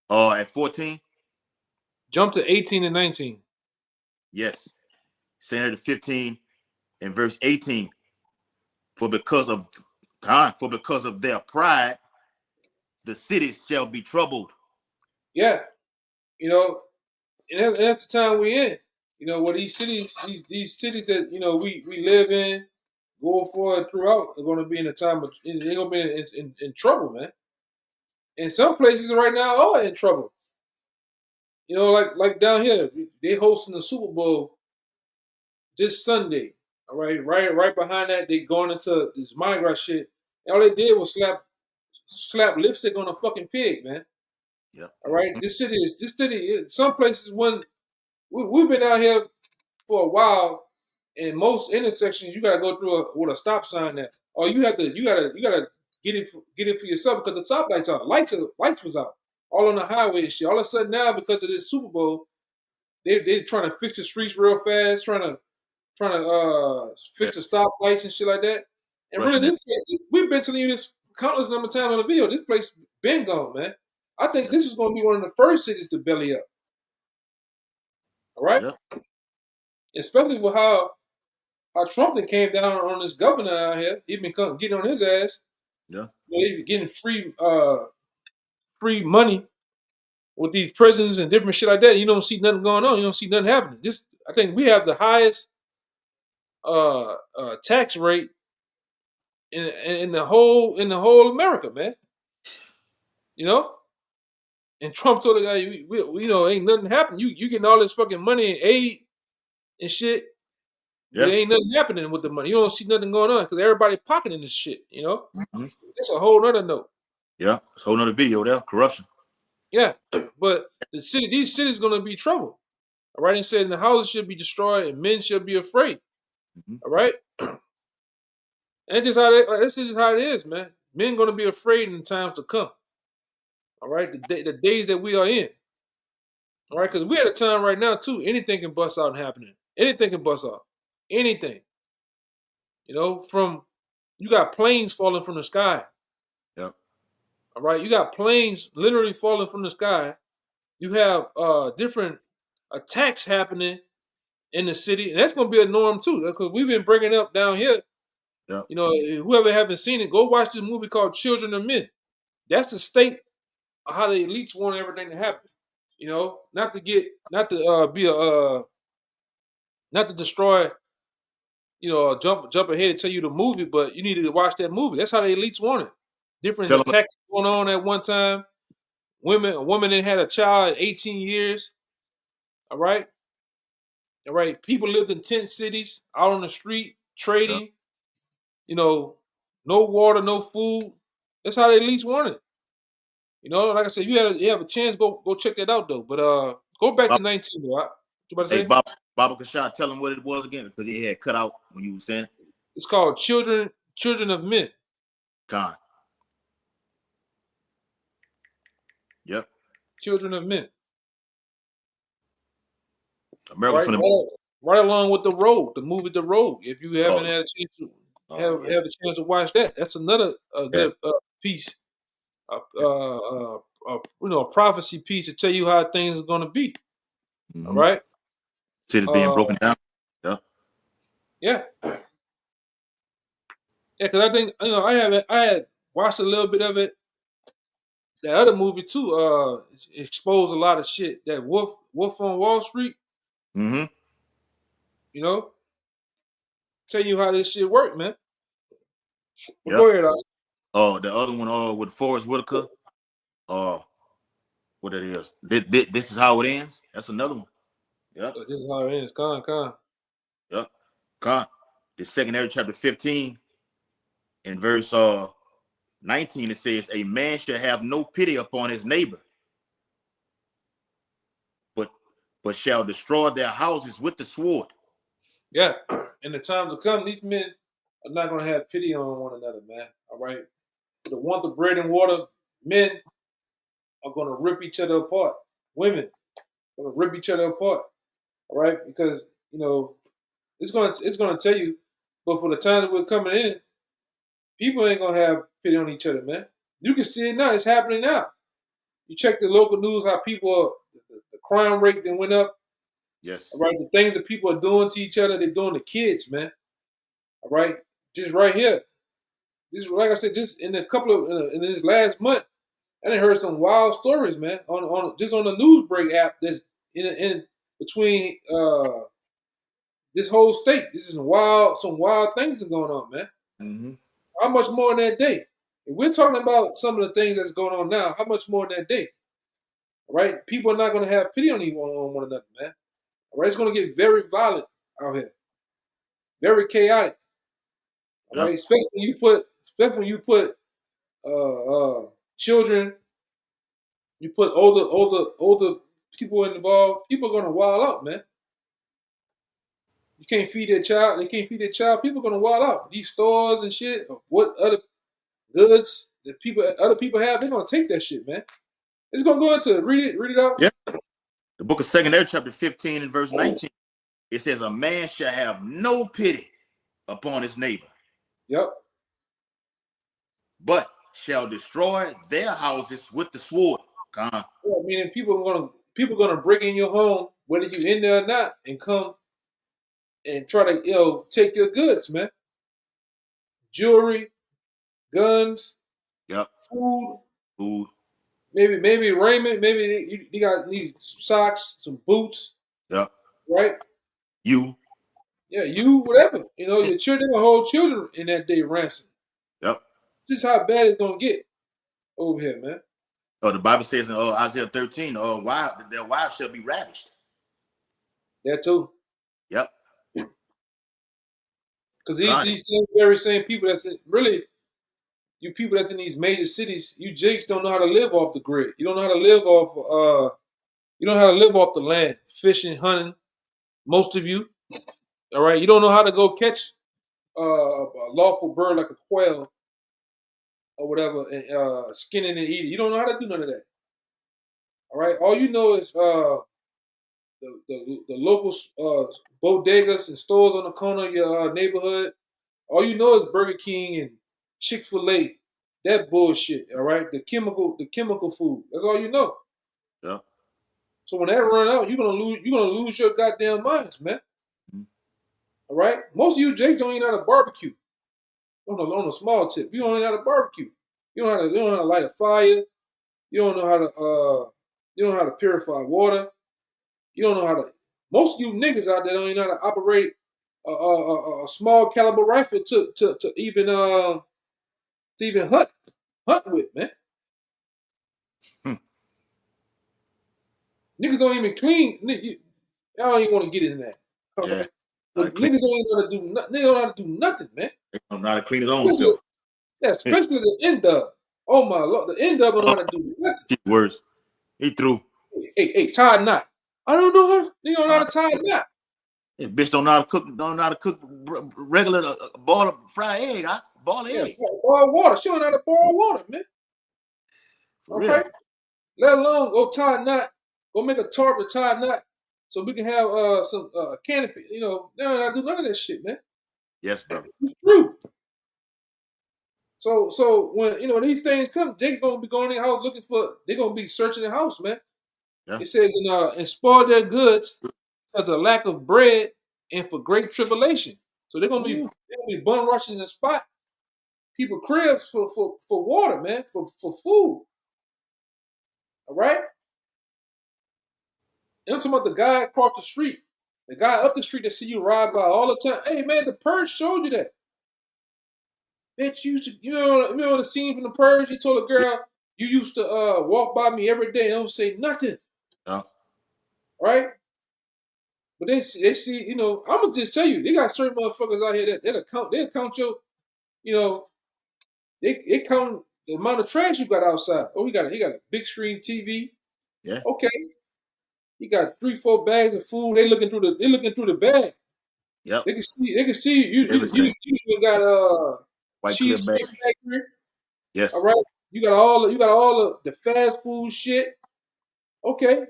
At 14, Jump to 18 and 19. yes. Secondary 15 and verse 18. For because of their pride, the cities shall be troubled. Yeah, you know, and that's the time we in. Where these cities that we live in, going forward throughout, are going to be in a time of they're going to be in trouble, man. And some places right now are in trouble. Like down here, they hosting the Super Bowl this Sunday. All right behind that, they going into this Mardi Gras shit. And all they did was slap lipstick on a fucking pig, man. Yep. All right, this city. Some places when we've been out here for a while, in most intersections you gotta go through with a stop sign that, or you gotta get it for yourself because the stoplights out, lights was out, all on the highway and shit. All of a sudden now because of this Super Bowl, they trying to fix the streets real fast, trying to Yeah. fix the stoplights and shit like that. And really, Rushing it. we've been telling you this countless number of times on the video. This place been gone, man. I think this is going to be one of the first cities to belly up. All right, Yep. especially with how Trump then came down on this governor out here. He been getting on his ass. Yeah. He been getting free money with these prisons and different shit like that. You don't see nothing going on. You don't see nothing happening. I think we have the highest tax rate in the whole America, man. You know, and Trump told the guy, ain't nothing happening. You getting all this fucking money and aid and shit, but Yeah. ain't nothing happening with the money. You don't see nothing going on because everybody pocketing this shit. Mm-hmm. It's a whole other note. Yeah. It's a whole nother video there. Corruption. Yeah, but these cities gonna be trouble. All right, and said the houses should be destroyed and men should be afraid. Mm-hmm. All right, and this is just how it is, man. Men gonna be afraid in the times to come. All right, the days that we are in. All right, because we're at a time right now too. Anything can bust out and happening. Anything can bust out. Anything. From you got planes falling from the sky. Yep. All right, you got planes literally falling from the sky. You have different attacks happening in the city, and that's gonna be a norm too. Because we've been bringing up down here Yeah. You know, whoever haven't seen it, go watch this movie called Children of Men. That's the state of how the elites want everything to happen. You know, not to be a, not to destroy. You know, jump ahead and tell you the movie, but you need to watch that movie. That's how the elites want it. Different Tell them. attacks going on at one time. A woman that had a child at 18 years. All right, all right. People lived in tent cities, out on the street, Yeah. trading. You know, no water, no food. That's how the elites want it. You know, like I said, you have a chance, go check that out though. But go back to Bob, 19 though. What you about to hey, say? Baba Kashad, tell him what it was again because he had cut out when you were saying it. It's called Children of Men. Con. Yep. Children of Men. America Right, from the. right along with the Road, the movie The Road. If you haven't Oh, had a chance to oh yeah. have a chance to watch that, that's another Yeah. good piece, you know, a prophecy piece to tell you how things are going to be. All Mm-hmm. right, City's being uh, broken down. Yeah. yeah, yeah. Because I think you know I had watched a little bit of it. That other movie too exposed a lot of shit. That Wolf on Wall Street. Mm-hmm. You know, tell you how this shit work, man. Well, Yep. go ahead. Oh, the other one, with Forrest Whitaker. Uh, what it is. This is how it ends. That's another one. Yep. This is how it ends. Con. Yep. Con. The secondary chapter 15 in verse 19 it says, "A man shall have no pity upon his neighbor, but shall destroy their houses with the sword." Yeah, in the times to come, these men are not going to have pity on one another, man. All right, the want of bread and water, men are going to rip each other apart. Women are going to rip each other apart. All right, because you know it's going to tell you. But for the time that we're coming in, people ain't going to have pity on each other, man. You can see it now. It's happening now. You check the local news, how the crime rate that went up. Yes. All right, the things that people are doing to each other, they're doing to kids, man. All right, just right here. This, like I said, just in a couple of in this last month, I done heard some wild stories, man. On just on the Newsbreak app, that's in between this whole state. This is some wild things are going on, man. Mm-hmm. How much more in that day? If we're talking about some of the things that's going on now, how much more in that day? All right, people are not going to have pity on one another, man. All right, it's going to get very violent out here, very chaotic. All Yep. right, especially when you put children. You put older people involved. People are gonna wild out, man. You can't feed their child. They can't feed their child. People are gonna wild out. These stores and shit. What other goods that other people have? They're gonna take that shit, man. It's gonna go into read it out. Yep. The book of secondary chapter 15 and verse 19. It says, "A man shall have no pity upon his neighbor, Yep. but shall destroy their houses with the sword." Con. Yeah, meaning people are gonna break in your home, whether you in there or not, and come and try to take your goods, man. Jewelry, guns, Yep. food. Food. Maybe raiment. Maybe you need some socks, some boots, Yep. right? You. Yeah, you whatever. You know, your children will hold children in that day ransom. Yep. Just how bad it's gonna get over here, man. Oh, the Bible says in Isaiah 13, their wives shall be ravished. That too, Yep. because Con. these very same people really you people that's in these major cities, you jakes don't know how to live off the grid. You don't know how to live off. You don't know how to live off the land, fishing, hunting. Most of you, all right. You don't know how to go catch a lawful bird like a quail or whatever, and skin it and eat it. You don't know how to do none of that. All right. All you know is the local bodegas and stores on the corner of your neighborhood. All you know is Burger King and Chick-fil-A. That bullshit. All right. The chemical food. That's all you know. Yep. So when that run out, you're gonna lose your goddamn minds, man. Mm-hmm. All right. Most of you Jake don't even know how to barbecue. on a small tip. You don't know how to barbecue. You don't know how to light a fire. You don't know how to you don't know how to purify water. You don't know how to. Most of you niggas out there don't even know how to operate a small caliber rifle to even hunt with, man. Hmm. Niggas don't even clean. I don't even want to get into that. All Yeah. right, Not to but clean. niggas don't even know how to do. They don't know how to do nothing, man. They don't know how to clean his own Especially, self. yeah, especially the end dub. Oh my lord, the end dub don't know how to do nothing. Get worse. He threw. Hey, tie a knot. I don't know how. They don't know how Uh, to tie a knot. This bitch don't know how to cook. Don't know how to cook regular ball of fried egg. Huh? Ball of Yeah, egg. boil water. She don't know how to boil water, man. For Okay, real. let alone go tie a knot. Go make a tarp to tie a knot, so we can have some canopy. You know, they don't know how to do none of that shit, man. Yes, brother. It's true. So when these things come, they gonna be going in the house looking for. They gonna be searching the house, man. Yeah. It says and spoil their goods because of lack of bread and for great tribulation. So Ooh. they're gonna be bum rushing the spot, people cribs for water, man, for food. All right. And I'm talking about the guy across the street, the guy up the street that see you ride by all the time. Hey man, the purge showed you that. Bitch, you used to, you know the scene from the purge. He told a Yeah. girl, you used to walk by me every day and don't say nothing, Yeah. right? But they see, I'm gonna just tell you, they got certain motherfuckers out here that they'll count your, you know, they count the amount of trash you got outside. Oh, he got a big screen TV. Yeah. Okay, he got 3, 4 bags of food. They looking through the bag. Yep. They can see Everything. you even got White clear bag. cheesecake factory. All Yes. right, you got all the fast food shit. Okay,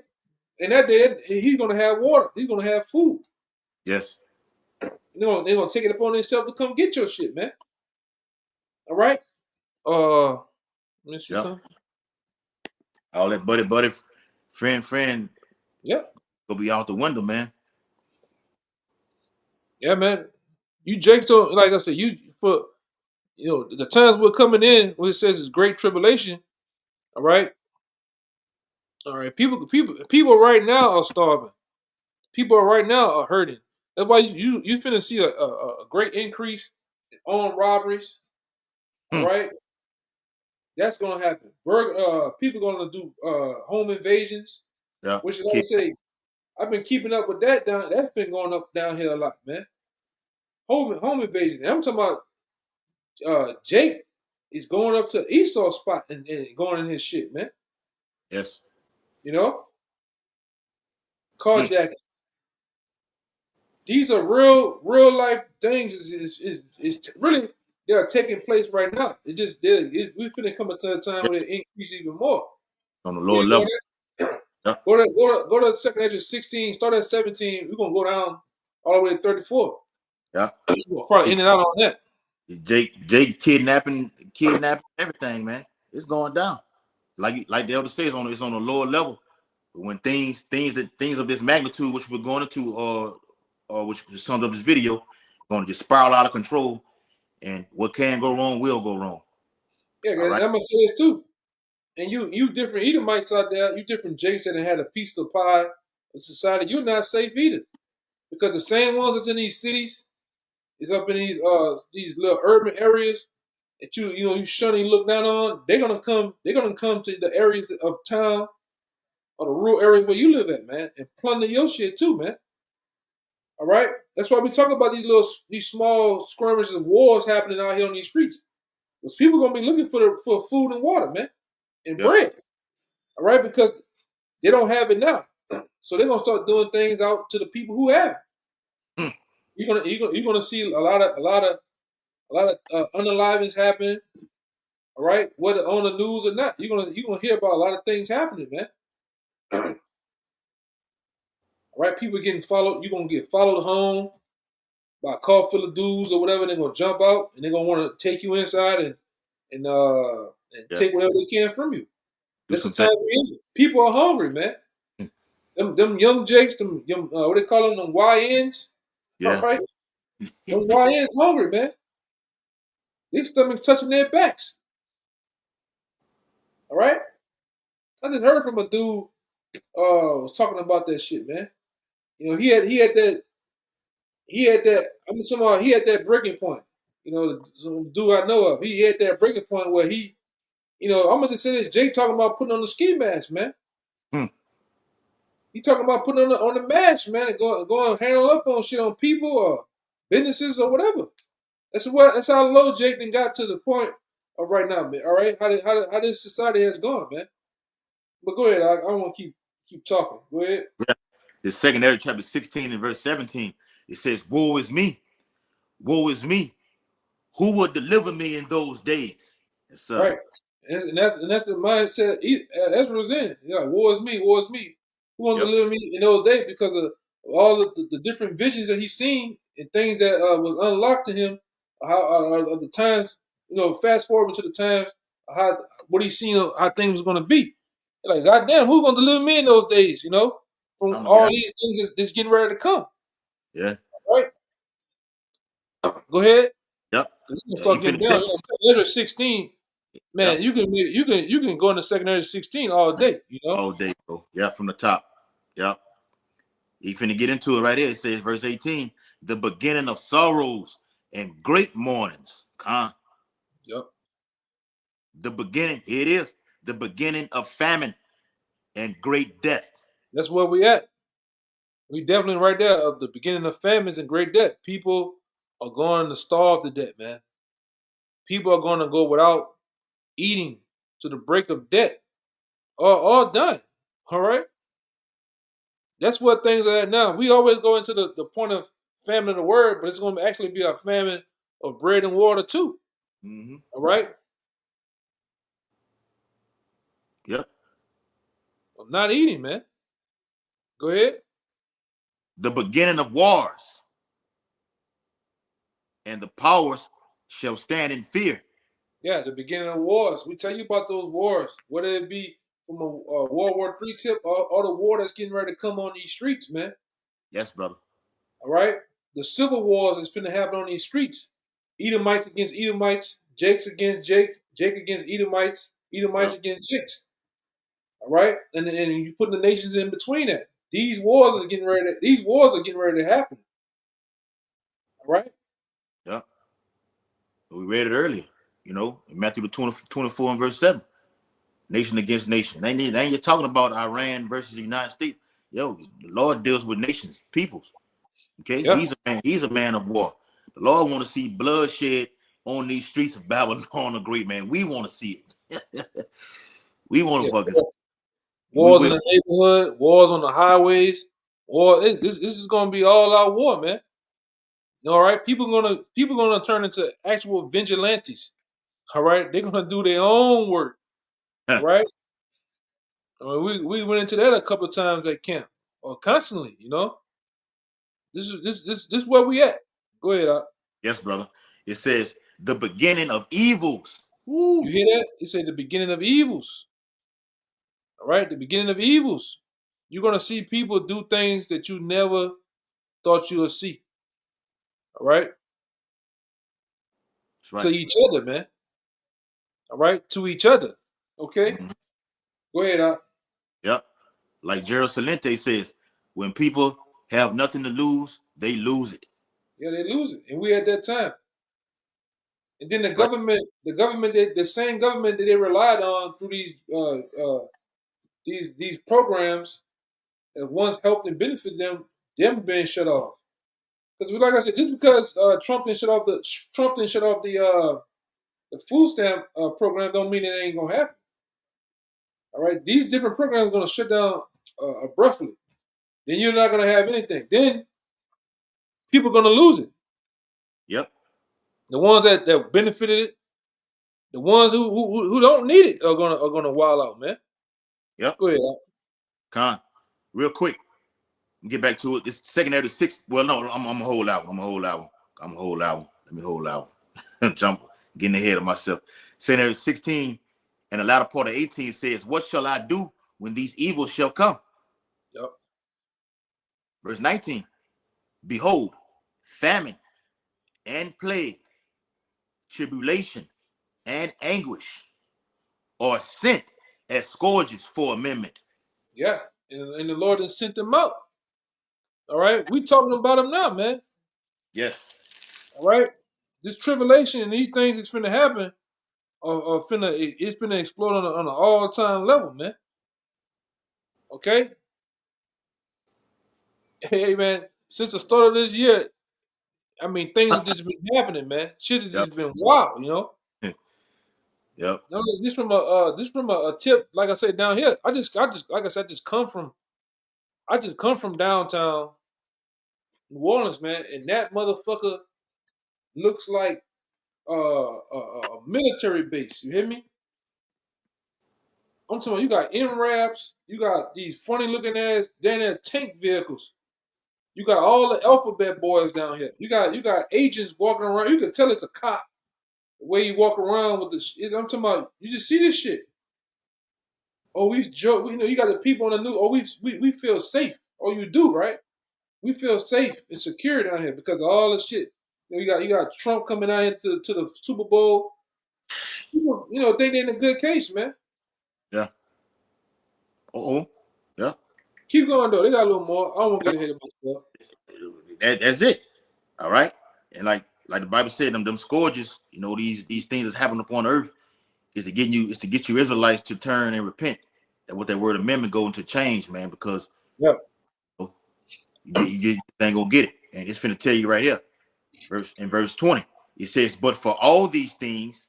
and that day he's gonna have water. He's gonna have food. Yes. They're gonna take it upon themselves to come get your shit, man. All right. Let me see Yep. something. All that buddy, friend, Yep. go be out the window, man. Yeah, man. You Jakes don't like I said. You for the times we're coming in when it says it's great tribulation. All right. All right. People right now are starving. People are right now are hurting. That's why you finna see a great increase in armed robberies. All Hmm. right. That's gonna happen. People gonna do home invasions, Yeah. which is like I Kid. say, I've been keeping up with that down. That's been going up down here a lot, man. Home invasion. I'm talking about Jake is going up to Esau spot and going in his shit, man. Yes. You know, Hmm. carjacking. These are real life things. Is really they are taking place right now. We finna come to a time Yeah. where it increase even more. On the Where lower you go level. there? Yeah. Go to the second edge of 16. Start at 17. We're gonna go down all the way to 34. Yeah. We'll probably Hey, in and out on that. Jake kidnapping everything, man. It's going down. Like the elder says, it's on a lower level. But when things of this magnitude, which we're going into, or which summed up this video, going to just spiral out of control, and what can go wrong will go wrong. Yeah, All guys, right. I'm gonna say this too. And you different Edomites out there, you different Jakes that had a piece of pie of society, you're not safe either. Because the same ones that's in these cities is up in these little urban areas that you shun and you look down on, they're gonna come to the areas of town or the rural areas where you live at, man, and plunder your shit too, man. All right? That's why we talk about these small skirmishes and wars happening out here on these streets. Because people gonna be looking for food and water, man, and Yep. bread. All right, because they don't have it now. So they're gonna start doing things out to the people who have it. Hmm. You're gonna see a lot of unalivings happen. All right, whether on the news or not, you're gonna hear about a lot of things happening, man. All right, people getting followed. You're gonna get followed home by a car full of dudes or whatever. They're gonna jump out and they're gonna want to take you inside and Yeah. take whatever they can from you. Do That's the some time things. we're in. People are hungry, man. Them young Jakes, what they call them YNs. All Yeah. right, them YNs hungry, man. Their stomachs touching their backs. All right. I just heard from a dude was talking about that shit, man. You know, he had that. I'm talking about he had that breaking point. You know, the dude I know of, he had that breaking point where he, you know, I'm gonna say this. Jake talking about putting on the ski mask, man. Hmm. He talking about putting on the mask, man, and going handle up on shit on people or businesses or whatever. That's how low Jake then got to the point of right now, man. All right, how this society has gone, man. But go ahead. I want to keep talking. Go ahead. Yeah. The second Ezra chapter 16 and verse 17, it says, "Woe is me, woe is me. Who will deliver me in those days?" Yes, sir. Right. And that's the mindset Ezra was in. Yeah, war is me, war is me. Who gonna Yep. deliver me in those days because of all of the different visions that he's seen and things that was unlocked to him, how of the times, you know, fast forward to the times, how what he's seen of how things was gonna be. Like, goddamn, who's gonna deliver me in those days, you know? From I'm all yeah. these things that's getting ready to come. Yeah. Right? Go ahead. Yep. It's gonna Yeah, he start getting finna down. take. Ezra 16. Man, Yep. you can go into second Ezra 16 all day, you know? All day, bro. Yeah, from the top. Yep. He finna get into it right here. It says, verse 18, the beginning of sorrows and great mournings. Yep. The beginning, here it is, the beginning of famine and great death. That's where we at. We definitely right there of the beginning of famines and great debt. People are going to starve to death, man. People are going to go without eating to the break of death. All done. All right. That's what things are at now. We always go into the point of famine of the word, but it's going to actually be a famine of bread and water too. Mm-hmm. All right. Yep. I'm not eating, man. Go ahead. The beginning of wars, and the powers shall stand in fear. Yeah, the beginning of wars. We tell you about those wars, whether it be from a World War III tip or the war that's getting ready to come on these streets, man. Yes, brother. All right, the civil wars is finna happen on these streets. Edomites against Edomites, Jakes against Jake against Edomites, Edomites Yep. against Jakes. All right, and you put the nations in between that. These wars are getting ready. These wars are getting ready to happen. All right. Yep. We read it earlier, in Matthew 24 and verse 7. Nation against nation. They ain't just talking about Iran versus the United States. Yo, the Lord deals with nations, peoples. Okay, Yeah. He's a man of war. The Lord want to see bloodshed on these streets of Babylon the Great, man. We want to see it. We want to Yeah. fucking see it. We Wars in will. the neighborhood, wars on the highways. This is gonna be all out war, man. All right, people gonna turn into actual vigilantes. All right, they're gonna do their own work. All right, I mean, we went into that a couple of times at camp, or constantly. You know, this where we at. Go ahead, Yes, brother. It says the beginning of evils. you Woo. hear that? It said the beginning of evils. All right, the beginning of evils. You're gonna see people do things that you never thought you would see. All right, That's to right. each other, man. All right, to each other. Okay, Mhm. go ahead, Yep. Like Gerald Salente says, when people have nothing to lose, they lose it. Yeah, they lose it, and we at that time. And then the That's right. government, the same government that they relied on through these programs that once helped and benefit them being shut off. Because like I said, just because Trump didn't shut off the food stamp program, don't mean it ain't gonna happen. All right, these different programs are gonna shut down abruptly. Then you're not gonna have anything. Then people are gonna lose it. Yep. The ones that benefited it, the ones who don't need it are gonna wild out, man. Yep. Go ahead. Con. Real quick. Get back to it. It's secondary to six. Well, no, I'm gonna hold out. I'm gonna hold out. I'm gonna hold out. Let me hold out. Jump, getting ahead of myself. Secondary 16 and the latter part of 18 says, "What shall I do when these evils shall come?" Yep. Verse 19, behold, famine and plague tribulation, and anguish are sent as scourges for amendment. Yeah, and the Lord has sent them out. All right, we talking about them now, man. Yes. All right, this tribulation and these things that's finna happen are it's finna explode on an all time level, man. Okay, hey man, since the start of this year, I mean things have just been happening, man. Shit has Yep. just been wild, you know. Yep. No, this from a tip, like I said down here. I just like I said, I just come from downtown New Orleans, man, and that motherfucker looks like a military base. You hear me? I'm talking about you got MRAPs, you got these funny looking ass down there tank vehicles. You got all the alphabet boys down here. You got agents walking around. You can tell it's a cop the way you walk around with this. I'm talking about you just see this shit. Oh, we joke. You know, you got the people on the news. Oh, we feel safe. Oh, you do, right? We feel safe and secure down here because of all the shit. You got Trump coming out here to the Super Bowl. Think they're in a good case, man. Yeah. Oh. Yeah. Keep going though. They got a little more. I don't want to get ahead of myself. That's it. All right. And like the Bible said, them scourges, these things that's happening upon earth is to get you Israelites to turn and repent. That what that word amendment go into change, man, because Yeah. you ain't gonna get it. And it's finna tell you right here, verse 20. It says, but for all these things,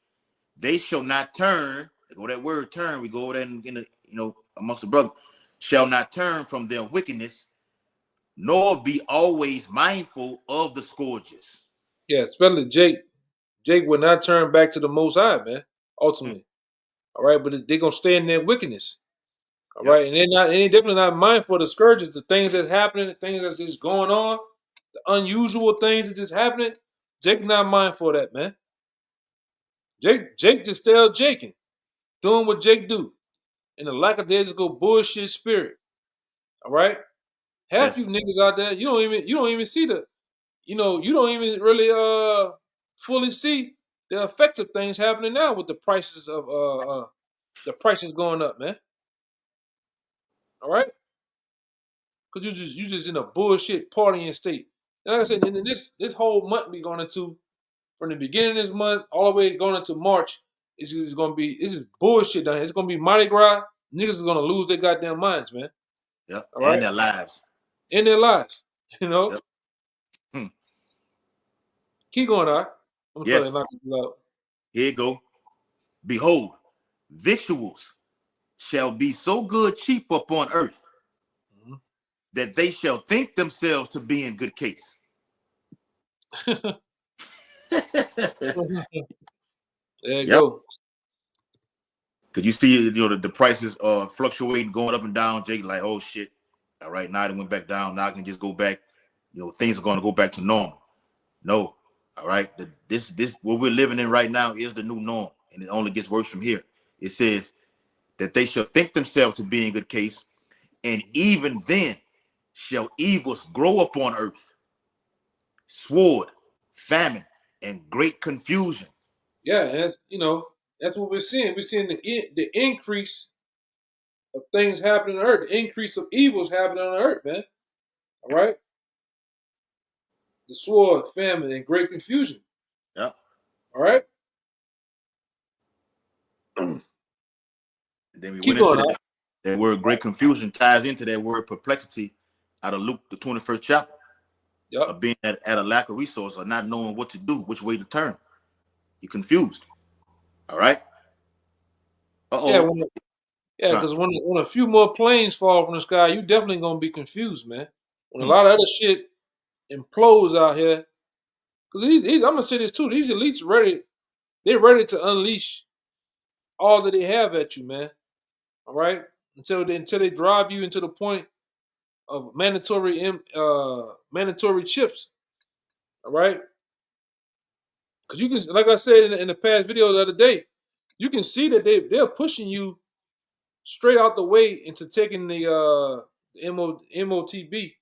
they shall not turn. Go that word turn. We go over there in the amongst the brothers, shall not turn from their wickedness, nor be always mindful of the scourges. Yeah, especially Jake. Jake will not turn back to the Most High, man. Ultimately, all right, but they're gonna stay in their wickedness, all Yep. right, and they're definitely not mindful of the scourges, the things that's happening, the things that's just going on, the unusual things that just happening. Jake not mindful of that, man. Jake just still Jaking, doing what Jake do, in the lackadaisical bullshit spirit. All right, half Yes. you niggas out there, you don't even see you don't even really fully see the effects of things happening now with the prices of the prices going up, man. All right, because you just in a bullshit partying state. And like I said, and this whole month we going into from the beginning of this month all the way going into March, it's just gonna be it's just bullshit down here. It's gonna be Mardi Gras. Niggas are gonna lose their goddamn minds, man. Yep. All And right, their lives. in their lives, you know. Yep. Hmm. Keep going, all right. I'm trying to Yes. knock you out. Here you go. Behold, victuals shall be so good cheap upon earth Mhm. that they shall think themselves to be in good case. There you Yep. go. Cause you see, the prices fluctuating, going up and down. Jake, like, oh shit. All right, now it went back down. Now I can just go back. Things are going to go back to normal. No. All right. This what we're living in right now is the new norm, and it only gets worse from here. It says that they shall think themselves to be in good case, and even then shall evils grow upon earth, sword, famine, and great confusion. Yeah, and that's what we're seeing. We're seeing the increase of things happening on earth, the increase of evils happening on earth, man. All right, the sword, famine, and great confusion. Yep. All right, And then we keep went into going. that. All right? That word great confusion ties into that word perplexity out of Luke, the 21st chapter, Yep. of being at a lack of resource or not knowing what to do, which way to turn. You're confused. All right. Yeah. Uh-oh. Yeah, Huh. because when a few more planes fall from the sky, you definitely gonna be confused, man. When a Hmm. lot of other shit implodes out here, because I'm gonna say this too. These elites ready. They're ready to unleash all that they have at you, man. All right, until they drive you into the point of mandatory chips. All right, because you can, like I said in the past video the other day, you can see that they're pushing you straight out the way into taking the MOTB.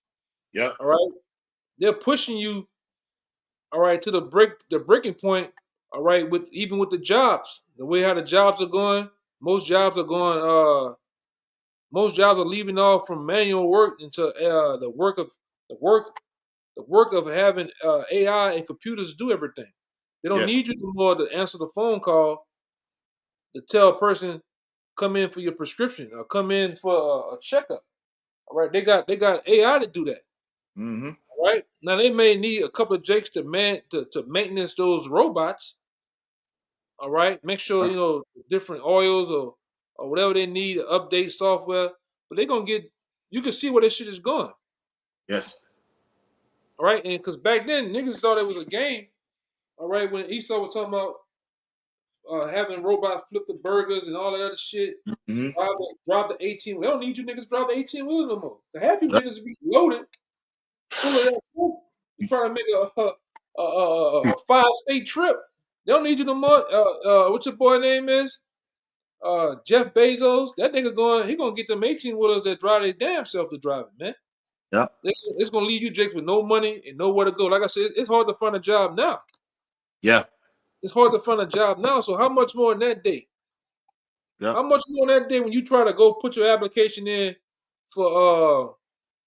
Yep. All right, they're pushing you all right to the breaking point All right, with even with the jobs, the way how the jobs are going, most jobs are going. Most jobs are leaving off from manual work into the work the work of having AI and computers do everything. They don't Yes. need you anymore to answer the phone call to tell a person come in for your prescription or come in for a checkup. All right, they got AI to do that. Mm-hmm. All right, now they may need a couple of jakes to maintenance those robots. All right, make sure different oils or whatever they need to update software. But they're gonna get you can see where this shit is going. Yes. All right, and because back then niggas thought it was a game. All right, when Esau was talking about having robots flip the burgers and all that other shit, Mm-hmm. drive the 18. We don't need you niggas to drive the 18 wheeler no more. The half you niggas be loaded full of that food. You trying to make a 5-state trip. They don't need you no more. What your boy name is? Jeff Bezos. That nigga he gonna get them 18 wheelers that drive their damn self to drive it, man. Yep. It's gonna leave you Jakes with no money and nowhere to go. Like I said, it's hard to find a job now. Yeah. It's hard to find a job now. So how much more in that day? Yep. How much more in that day when you try to go put your application in for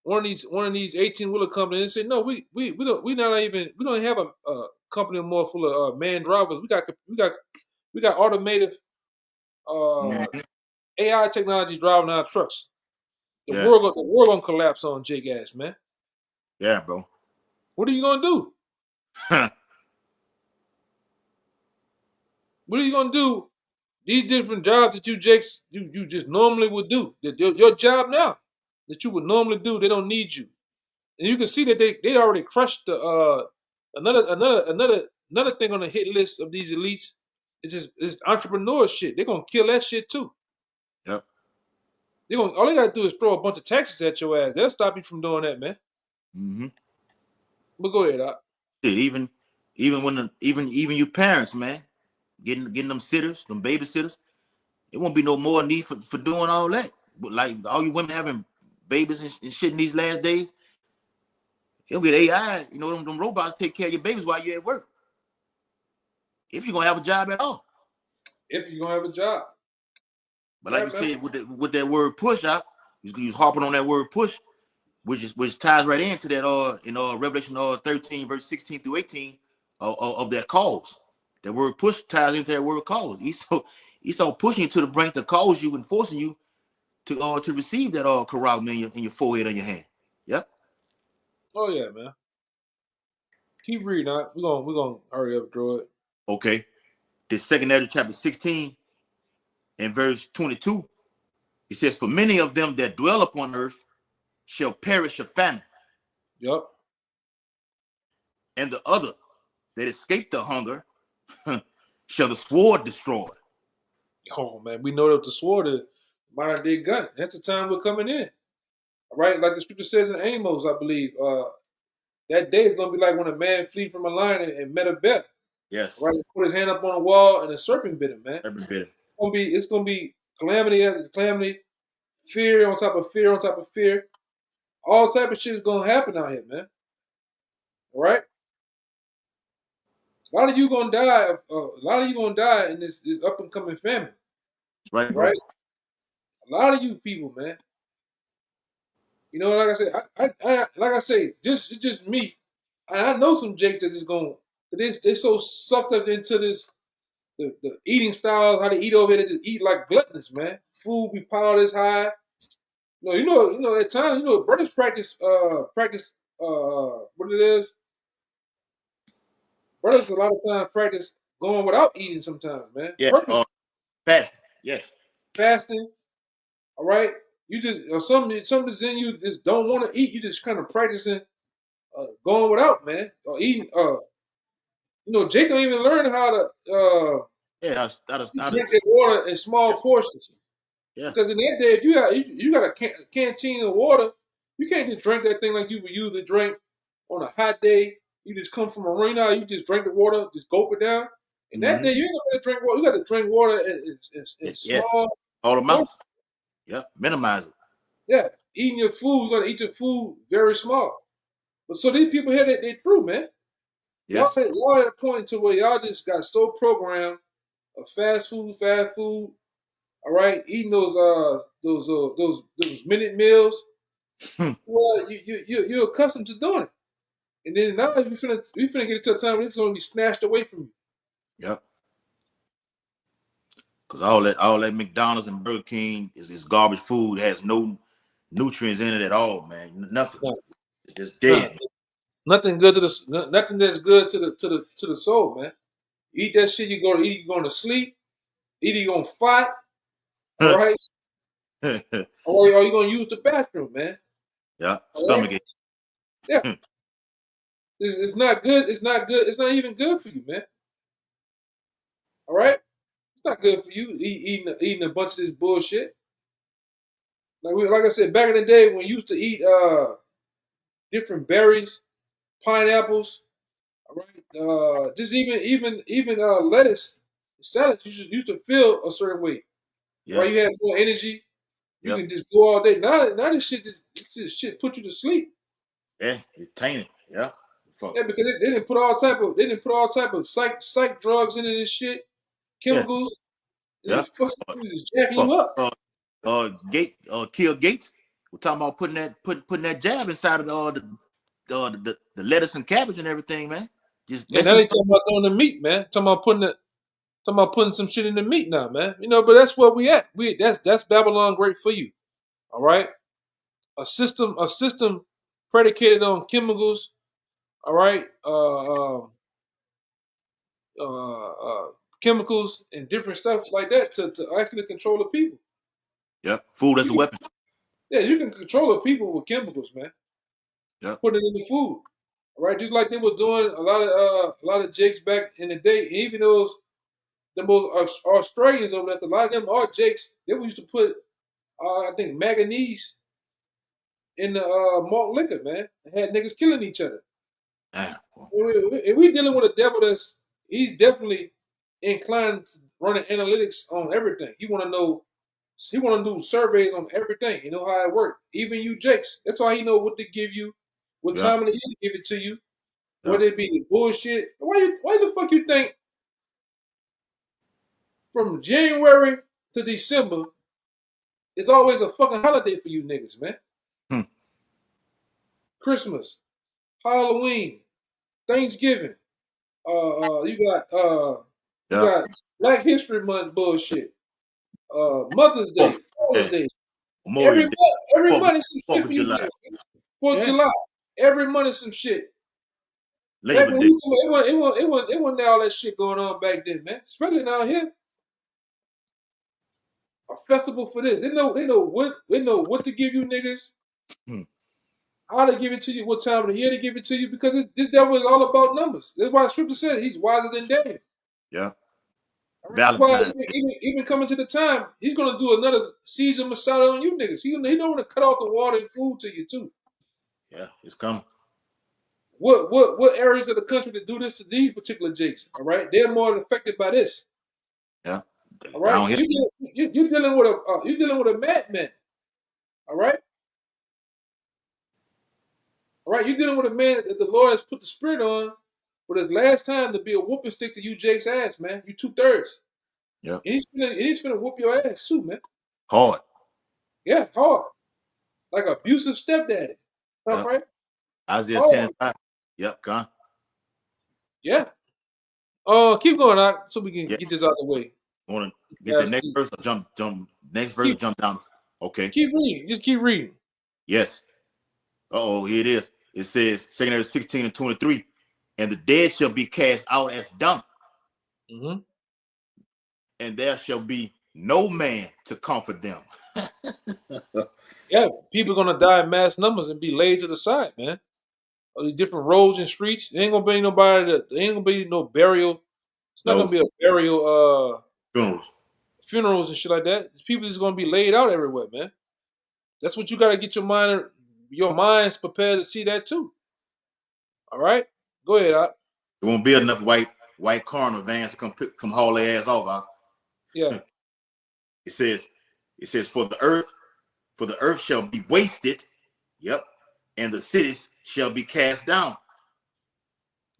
one of these 18 wheeler companies and say no, we don't have a company more full of man drivers. We got automated Mhm. AI technology driving our trucks. Yeah. The world gonna collapse on Jake ass, man. Yeah, bro. What are you gonna do? What are you gonna do? These different jobs that you just normally would do. Your job now that you would normally do, they don't need you. And you can see that they already crushed the another thing on the hit list of these elites. It's entrepreneur shit. They're gonna kill that shit too. Yep. All they gotta do is throw a bunch of taxes at your ass. They'll stop you from doing that, man. Mm-hmm. But go ahead, Doc. Shit, even when even you parents, man, getting them sitters, them babysitters, it won't be no more need for doing all that. But like all you women having babies and shit in these last days, it'll get AI, them robots take care of your babies while you're at work. If you're gonna have a job at all. If you're gonna have a job. But like Yeah, you man. said, with that word push out, you harping on that word push, which ties right into that in Revelation 13 verse 16 through 18 of that cause. That word push ties into that word cause. Esau pushing you to the brink to cause you and forcing you to receive that carousel in your forehead and your hand. Yep. Oh yeah, man. Keep reading, Doc. We're gonna hurry up, through it. Okay. This second Ezra chapter 16 and verse 22. It says, "For many of them that dwell upon earth shall perish of famine, Yep. and the other that escape the hunger shall the sword destroy." Oh man, we know that the sword is modern day gun. That's the time we're coming in. All right, like the scripture says in Amos, I believe. That day is gonna be like when a man flee from a lion and met a bear. Yes. Right, he put his hand up on a wall and a serpent bit him, man. Every bit. It's gonna be calamity after calamity, fear on top of fear on top of fear. All type of shit is gonna happen out here, man. All right, a lot of you gonna die. A lot of you gonna die in this up and coming famine. That's right, bro. Right, a lot of you people, man. Like I said, like I say, it's just me. I know some jakes that is going. They so sucked up into this the eating styles, how they eat over here. They just eat like gluttons, man. Food be piled this high. At times, brothers practice what it is. Brothers a lot of times practice going without eating sometimes, man. Yes. Purpose Fast. Yes. fasting. All right, you just or something's in you just don't want to eat. You just kind of practicing going without, man, or eating. Jake don't even learn how to Yeah. drink that water in small portions. Yeah. Because in that day, if you got a canteen of water, you can't just drink that thing like you would usually drink on a hot day. You just come from a arena, you just drink the water, just gulp it down. In that Mm-hmm. day, you ain't gonna drink water. You got to drink water in Yes. small All portions. amounts. Yep. Minimize it. Yeah, eating your food, you got to eat your food very small. But so these people here, they through, man. Yes. Y'all at a point to where y'all just got so programmed of fast food. All right, eating those minute meals. Hmm. Well, you're accustomed to doing it, and then now we finna get to a time where it's gonna be snatched away from you. Yep. Because all that McDonald's and Burger King is garbage food. It has no nutrients in it at all, man. Nothing. No, It's just no, dead. nothing good to nothing that's good to the soul, man. Eat that shit, you going to sleep. Either you gonna fight, all right, or you gonna use the bathroom, man. Yeah. All right, Stomach ache. yeah. It's not good. It's not good. It's not even good for you, man. All right, it's not good for you eating a bunch of this bullshit. Like I said, back in the day when you used to eat different berries, pineapples, all right, just even lettuce, salads, used to feel a certain way. Right, you Yes. had more energy. You Yep. can just go all day. Now this shit put you to sleep. Yeah. It's tainted. Yeah. Fuck. Yeah, because they didn't put all type of psych drugs into this shit, Yeah. chemicals, and Yeah. it's fucking Uh, just jacking you fuck. up. Kill Gates. We're talking about putting that jab inside of the lettuce and cabbage and everything, man. Just And now messing. they talking about throwing the meat, man. Talking about putting some shit in the meat now, man. But that's where we at. That's Babylon great for you. All right, a system predicated on chemicals. All right, chemicals and different stuff like that to actually control the people. Yep. Food as You a can, weapon. yeah, you can control the people with chemicals, man. Yep. Put it in the food, all right? Just like they was doing a lot of jakes back in the day. And even those the most Australians over there, 'cause a lot of them are jakes. They used to put I think manganese in the malt liquor, man. They had niggas killing each other. Damn. And we dealing with a devil he's definitely inclined to running analytics on everything. He want to do surveys on everything. You know how it works. Even you, Jakes. That's why he know what to give you, what Yep. time of the year to give it to you, Yep. whether it be bullshit. Why the fuck you think from January to December it's always a fucking holiday for you niggas, man? Hmm. Christmas, Halloween, Thanksgiving. You Yep. got Black History Month bullshit. Mother's Day, Fourth. Father's Yeah. Day. Memorial Day. Every Fourth. month is some shit Fourth for of you July. niggas. 4th of Yeah. July. Every month is some shit. Back Labor when Day. it wasn't all that shit going on back then, man. Especially down here. A festival for this. They know what to give you niggas, Hmm. how to give it to you, what time of the year to give it to you, because this devil is all about numbers. That's why the scripture said he's wiser than Daniel. Yeah. All right? That's why Valentine's Day. even coming to the time, he's gonna do another season Messiah on you niggas. He don't want to cut off the water and food to you too. Yeah. It's coming. What areas of the country that do this to these particular jakes? All right, they're more affected by this. Yeah. All right, Down here. you dealing with a madman. All right, you're dealing with a man that the Lord has put the spirit on for this last time to be a whooping stick to you Jake's ass, man. You 2/3, Yep. and he's finna whoop your ass too, man. Hard. Yeah, hard, like abusive stepdaddy. All Yep. right, Isaiah 10 hard. and 5. Yep. Con. Yeah. Keep going out so we can Yeah. get this out of the way. Want to get the Guys, next verse or jump next verse or keep jump down. Okay. keep reading. Just keep reading. Yes. Oh, here it is. It says 2 16 and 23. And the dead shall be cast out as dung, Mm-hmm. and there shall be no man to comfort them. Yeah, people gonna die in mass numbers and be laid to the side, man. All these different roads and streets. There ain't gonna be nobody. There ain't gonna be no burial. It's not gonna No be a burial. funerals. Funerals and shit like that. People is gonna be laid out everywhere, man. That's what you gotta get your minds prepared to see that too. All right, go ahead, Op. There won't be enough white coroner vans to come haul their ass off. Yeah, It says, for the earth shall be wasted. Yep. And the cities shall be cast down.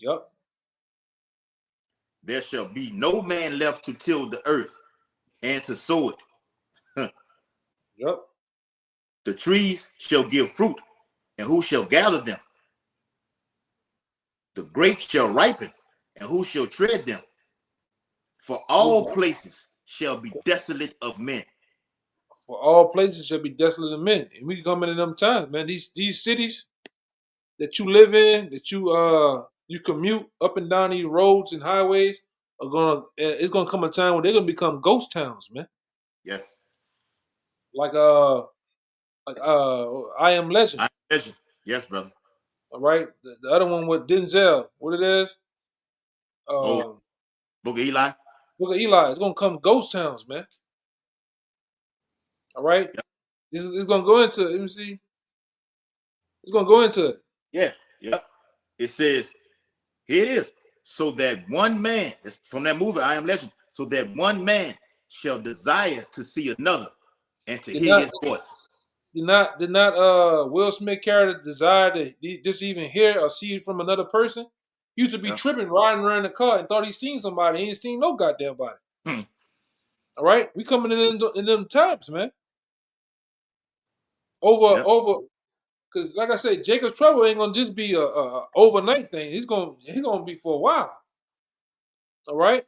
yep. there shall be no man left to till the earth and to sow it. Yep. The trees shall give fruit, and who shall gather them? The grapes shall ripen, and who shall tread them? For all places shall be desolate of men. For all places shall be desolate of men. And we coming in them times, man. These cities that you live in, that you commute up and down these roads and highways are gonna. It's gonna come a time when they're gonna become ghost towns, man. Yes. Like I Am Legend. I Am Legend. Yes, brother. All right. The other one with Denzel. What it is? Book of Eli. Look at Eli. It's gonna come ghost towns, man. All right. Yep. It's gonna go into. Let me see. It's gonna go into it. Yeah. Yep. It says, here it is. So that one man, it's from that movie, I Am Legend, so that one man shall desire to see another and to hear his voice. Did not Will Smith character desire to just even hear or see it from another person? He used to be tripping, riding around the car and thought he seen somebody. He ain't seen no goddamn body. All right, we coming in them times, man. Over, because like I said, Jacob's Trouble ain't gonna just be a overnight thing. He's gonna be for a while. All right,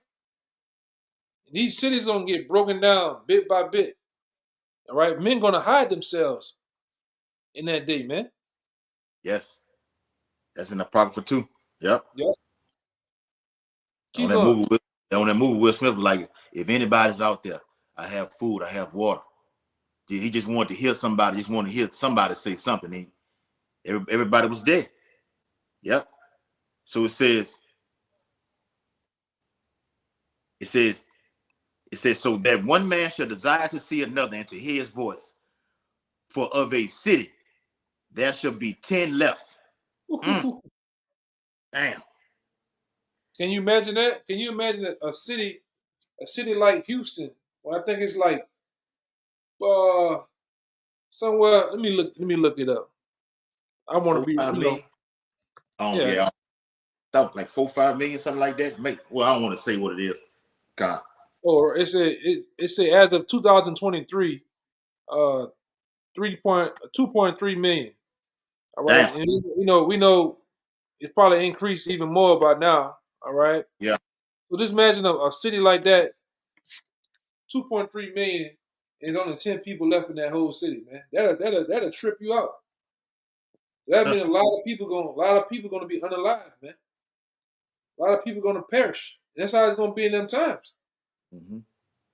and these cities gonna get broken down bit by bit. All right, men gonna hide themselves in that day, man. Yes, that's in the Apocrypha too. Yep. Yep. On that movie, Will Smith was like, if anybody's out there, I have food, I have water. He just wanted to hear somebody, just wanted to hear somebody say something. Everybody was dead. Yep. So it says, so that one man shall desire to see another and to hear his voice. For of a city, there shall be 10 left. Damn. Can you imagine that? Can you imagine a city like Houston? Well, I think it's like somewhere. Let me look it up. I want to be, yeah. That was like 4-5 million, something like that. Well, I don't want to say what it is. God. Or it say as of 2023, 2.3 million. All right, Damn. and we know it's probably increased even more by now. All right. Yeah. So just imagine a city like that, 2.3 million, and there's only 10 people left in that whole city, man. That'll trip you out. That means a lot of people gonna be unalive, man. A lot of people gonna perish. That's how it's gonna be in them times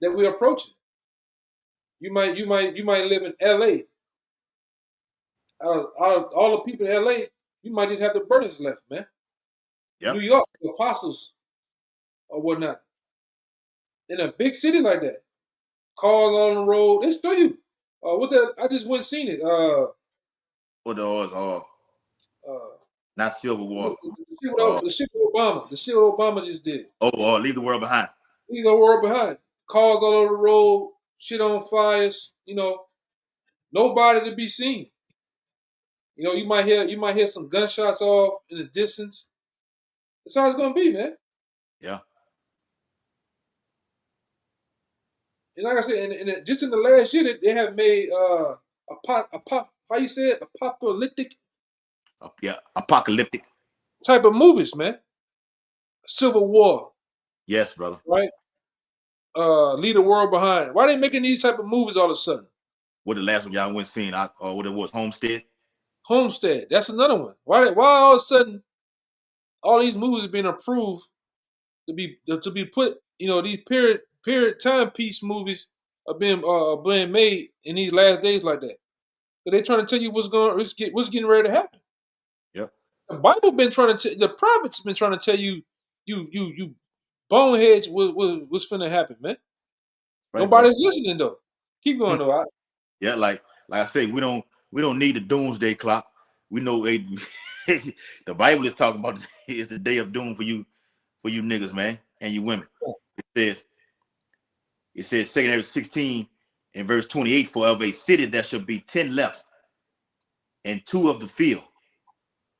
that we're approaching. You might live in L.A. Out of all the people in L.A., you might just have the brothers left, man. Yep. New York, the apostles or whatnot. In a big city like that, cars on the road. They show you. I just went and seen it. What was not Civil War. The shit with Obama. The shit what Obama just did. Leave the World Behind. Leave the World Behind. Cars all over the road. Shit on fires. Nobody to be seen. You might hear some gunshots off in the distance. That's how it's gonna be, man. Yeah. And like I said, and just in the last year, they have made how you say it, apocalyptic. Apocalyptic Type of movies, man. Civil War. Yes, brother. Right. Leave the World Behind. Why are they making these type of movies all of a sudden? What the last one y'all went seeing? What it was, Homestead. Homestead. That's another one. Why all of a sudden all these movies are being approved to be put? These period timepiece movies are being made in these last days like that. So they're trying to tell you what's getting ready to happen. Yep. The Bible the prophets been trying to tell you boneheads what's finna happen, man. Right, nobody's listening though. Keep going though. Yeah, like I say, we don't need the doomsday clock. We know the Bible is talking about it's the day of doom for you niggas, man, and you women. It says 2 Kings 16 and verse 28, for of a city there shall be 10 left, and 2 of the field,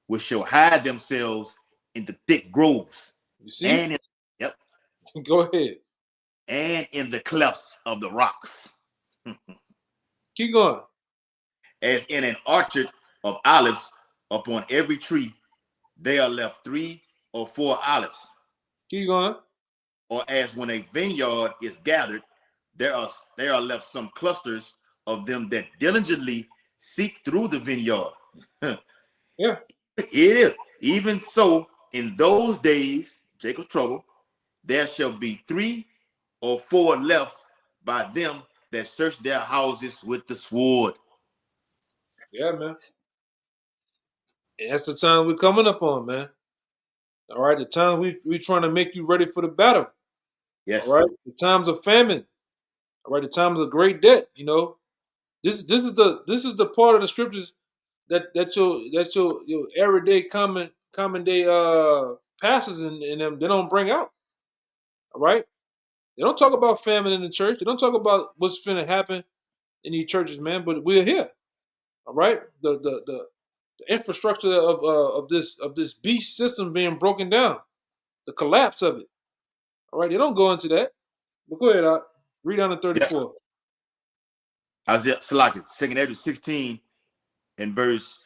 which shall hide themselves in the thick groves. You see? Yep. Go ahead. and in the clefts of the rocks, Keep going. as in an orchard of olives, upon every tree there are left 3 or 4 olives. Keep going. Or as when a vineyard is gathered, there are left some clusters of them that diligently seek through the vineyard. Yeah. It is. Even so, in those days, Jacob's trouble, there shall be 3 or 4 left by them that search their houses with the sword. Yeah, man. And that's the time we're coming up on, man. All right. The time we trying to make you ready for the battle. All Yes. right. The times of famine. All right. The times of great debt. This is the part of the scriptures that your everyday common day pastors and them they don't bring out. All right. They don't talk about famine in the church. They don't talk about what's finna happen in these churches, man. But we're here. All right. The infrastructure of this beast system being broken down, the collapse of it. All right, they don't go into that. But go ahead, read on to Yeah. 34. Isaiah Salaki, 2nd Ezra 16 and verse,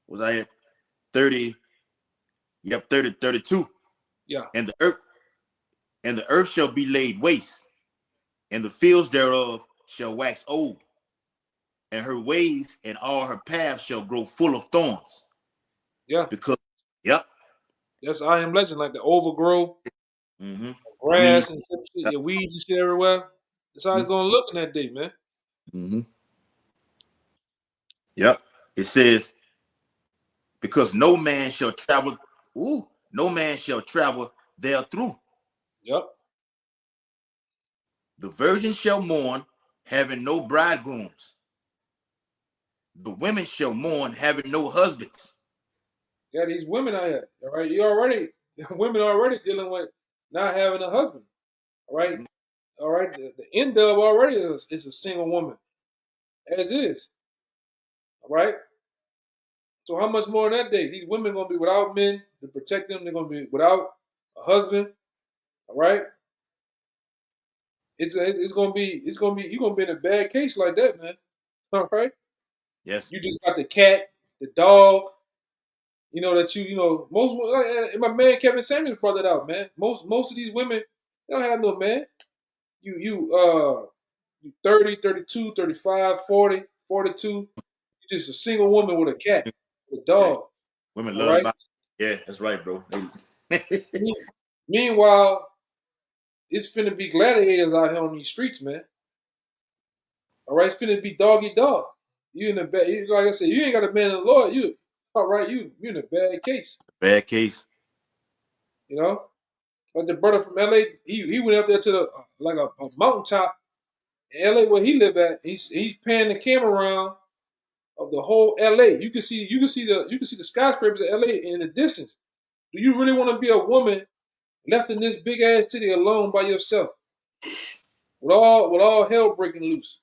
was I at 30? Yep, 30, 32. Yeah, And the earth shall be laid waste, and the fields thereof shall wax old, and her ways and all her paths shall grow full of thorns. yeah. Because, yep. That's I am legend, like the overgrow, Mm-hmm. grass and shit, weeds and shit everywhere. That's how it's gonna look in that day, man. Mm-hmm. Yep. It says, because no man shall travel, no man shall travel there through. Yep. The virgin shall mourn, having no bridegrooms. The women shall mourn, having no husbands. Yeah, these women out here. All right, women already dealing with not having a husband. All right, all right. The end of already is a single woman, as is. All right. So how much more in that day? These women gonna be without men to protect them. They're gonna be without a husband. All right. It's gonna be you're gonna be in a bad case like that, man. All right. Yes. You just got the cat, the dog. That most like my man Kevin Samuels brought that out, man. Most of these women they don't have no man. You 30, 32, 35, 40, 42. You're just a single woman with a cat, with a Yeah. dog. Women All love right. the Bible. Yeah, that's right, bro. Meanwhile, it's finna be gladiators out here on these streets, man. All right, it's finna be dog eat dog. You in a bad, like I said, you ain't got a man in the Lord. You all right? You in a bad case. Bad case. You know, like the brother from LA, he went up there to the like a mountaintop in LA where he live at. He's panning the camera around of the whole LA. You can see the skyscrapers of LA in the distance. Do you really want to be a woman left in this big ass city alone by yourself with all hell breaking loose?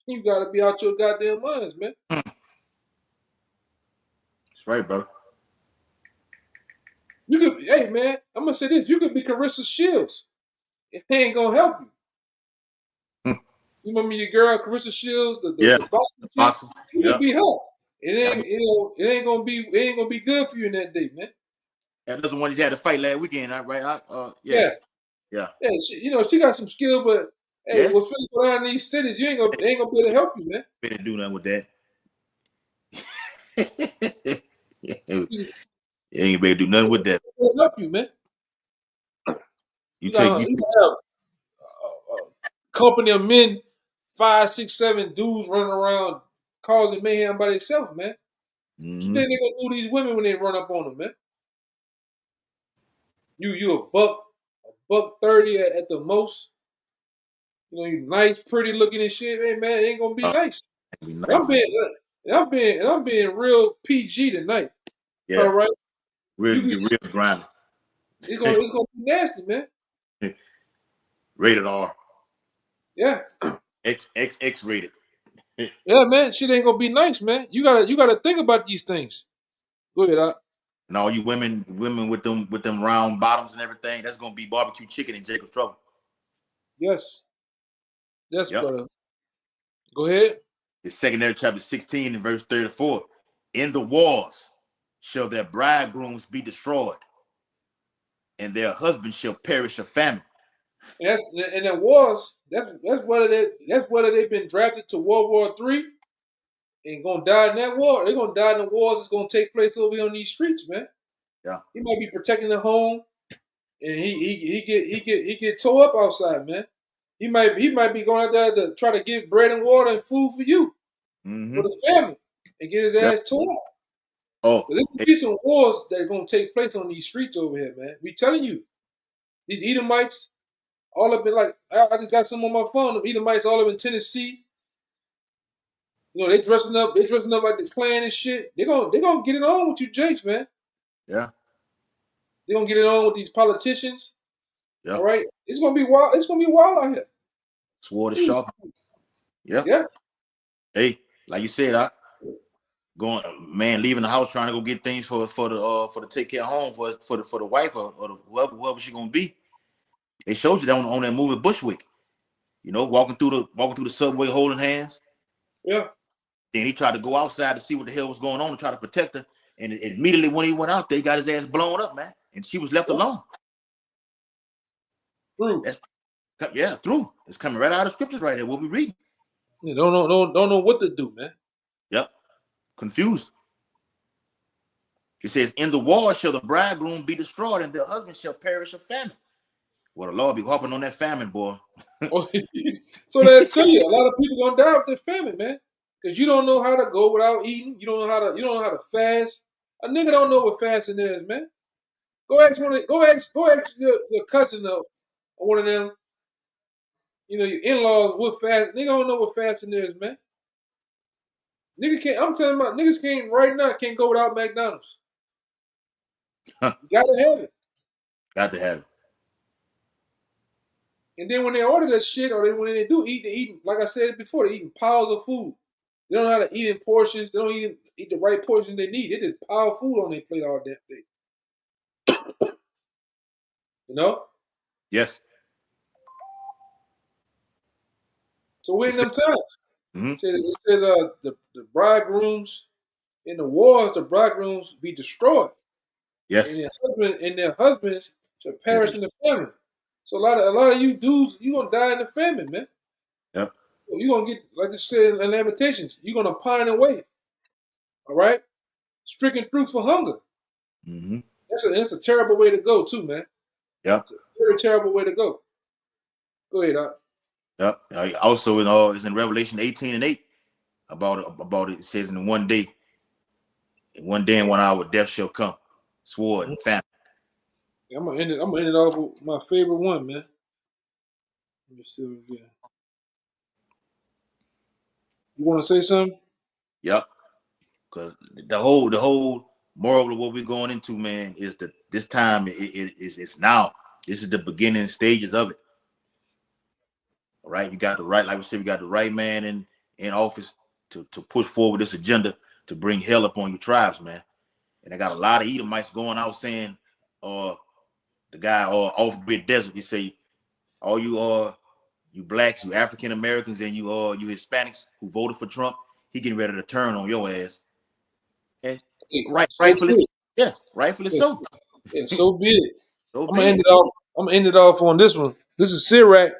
You got to be out your goddamn minds, man. That's right, bro. You could, hey man, I'm gonna say this: you could be Carissa Shields. It ain't gonna help you. You remember your girl Carissa Shields, Yeah. the boxing The chick? boxes. You Yeah. could be her. It Yeah. ain't, it ain't gonna be good for you in that day, man. That doesn't want you had to fight last weekend, right? Yeah. Yeah, Yeah. yeah. She got some skill, but hey, Yeah. what's going on in these cities? They ain't gonna be able to help you, man. Better do nothing with that. You ain't better do nothing with that. Help you, man. You You take got you. you have a company of men, 5, 6, 7 dudes running around causing mayhem by themselves, man. What you Mm-hmm. think they gonna do to these women when they run up on them, man? You a buck 30 at the most. You nice, pretty looking and shit. Hey man, it ain't gonna be nice. Be And I'm nice. being real PG tonight. All Yeah. right, Real grimy. it's gonna be nasty, man. Rated R. Yeah, X rated. yeah, man. Shit ain't gonna be nice, man. You gotta think about these things. Go ahead, And all you women with them round bottoms and everything, that's gonna be barbecue chicken in Jacob's Trouble. Yes. Yes, Yep. brother. Go ahead. It's secondary chapter 16 and verse 34. In the wars shall their bridegrooms be destroyed, and their husbands shall perish of famine. And the wars, that's whether they've been drafted to World War III and gonna die in that war. They're gonna die in the wars that's gonna take place over here on these streets, man. Yeah. He might be protecting the home, and he get tore up outside, man. He might be going out there to try to get bread and water and food for you, for the family, and get his Yeah. ass tore up. Oh, So there's gonna be some wars that are gonna take place on these streets over here, man. We telling you, these Edomites, all up in like I just got some on my phone. The Edomites all up in Tennessee. You know, they dressing up like the Klan and shit. They gonna get it on with you, Jakes, man. yeah, They gonna get it on with these politicians. yeah. All right, it's gonna be wild. It's gonna be wild out here. Sword is sharp. Yeah. Yeah. Hey, like you said, I going man leaving the house trying to go get things for the take care of home for the wife or the, whoever she gonna be. They showed you that on that movie Bushwick. You know, walking through the subway holding hands. Yeah. Then he tried to go outside to see what the hell was going on and try to protect her. And immediately when he went out there, he got his ass blown up, man. And she was left alone. True. True. It's coming right out of the scriptures right here. What we reading. You don't know what to do, man. Yep. Confused. He says, in the war shall the bridegroom be destroyed, and their husband shall perish of famine. Well, the Lord be harping on that famine, boy. So that's tell you, a lot of people gonna die with their famine, man. Because you don't know how to go without eating. You don't know how to fast. A nigga don't know what fasting is, man. Go ask your cousin or one of them, you know, your in-laws what fast. Nigga don't know what fasting is, man. Nigga can't. I'm telling you, niggas can't go without McDonald's. You gotta have it. Got to have it. And then when they order that shit, or when they do eat, they eat, like I said before, they eating piles of food. They don't know how to eat in portions. They don't eat the right portions they need. They just pile food on their plate all damn day. You know? Yes. So we're in them times. Mm-hmm. It said the bridegrooms in the wars, the bridegrooms be destroyed. Yes. And their husbands shall perish in the famine. So a lot of you dudes, you gonna die in the famine, man. Yep. You gonna get, like they said in Lamentations, you gonna pine away. All right, stricken through for hunger. Mm-hmm. That's a terrible way to go, too, man. Yep. It's a very terrible way to go. Go ahead, Doc. Yep. Also, it's in Revelation 18:8 about it. It says, in one day and 1 hour, death shall come, sword and famine. Yeah, I'm gonna end it off with my favorite one, man. Let me see again. You want to say something? Yep. Because the whole moral of what we're going into, man, is that this time it's now. This is the beginning stages of it. All right, you got the right, like we said, we got the right man in office to push forward this agenda to bring hell upon your tribes, man. And they got a lot of Edomites going out saying, the guy off-grid desert, he say, all you blacks, you African Americans, and you Hispanics who voted for Trump, he getting ready to turn on your ass. And rightfully so. Yeah, so be it. So I'm gonna end it off on this one. This is Sirach,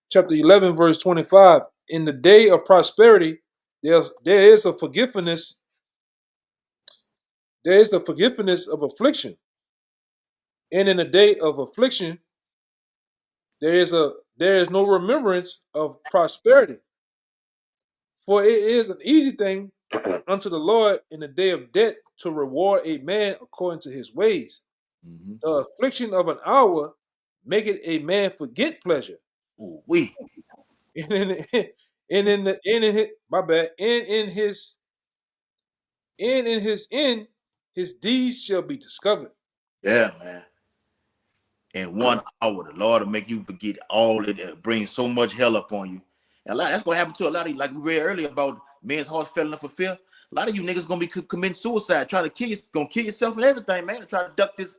chapter 11, verse 25. In the day of prosperity, there is a forgiveness. There is the forgiveness of affliction, and in the day of affliction, there is no remembrance of prosperity. For it is an easy thing unto the Lord in the day of debt to reward a man according to his ways. Mm-hmm. The affliction of an hour maketh a man forget pleasure. Ooh, And in his end, his deeds shall be discovered. yeah, man. In 1 hour, the Lord will make you forget all of that, bring so much hell upon you. And that's what happened to a lot of, like we read earlier about men's hearts falling for fear. A lot of you niggas gonna be committing suicide, trying to kill yourself and everything, man, to try to duck this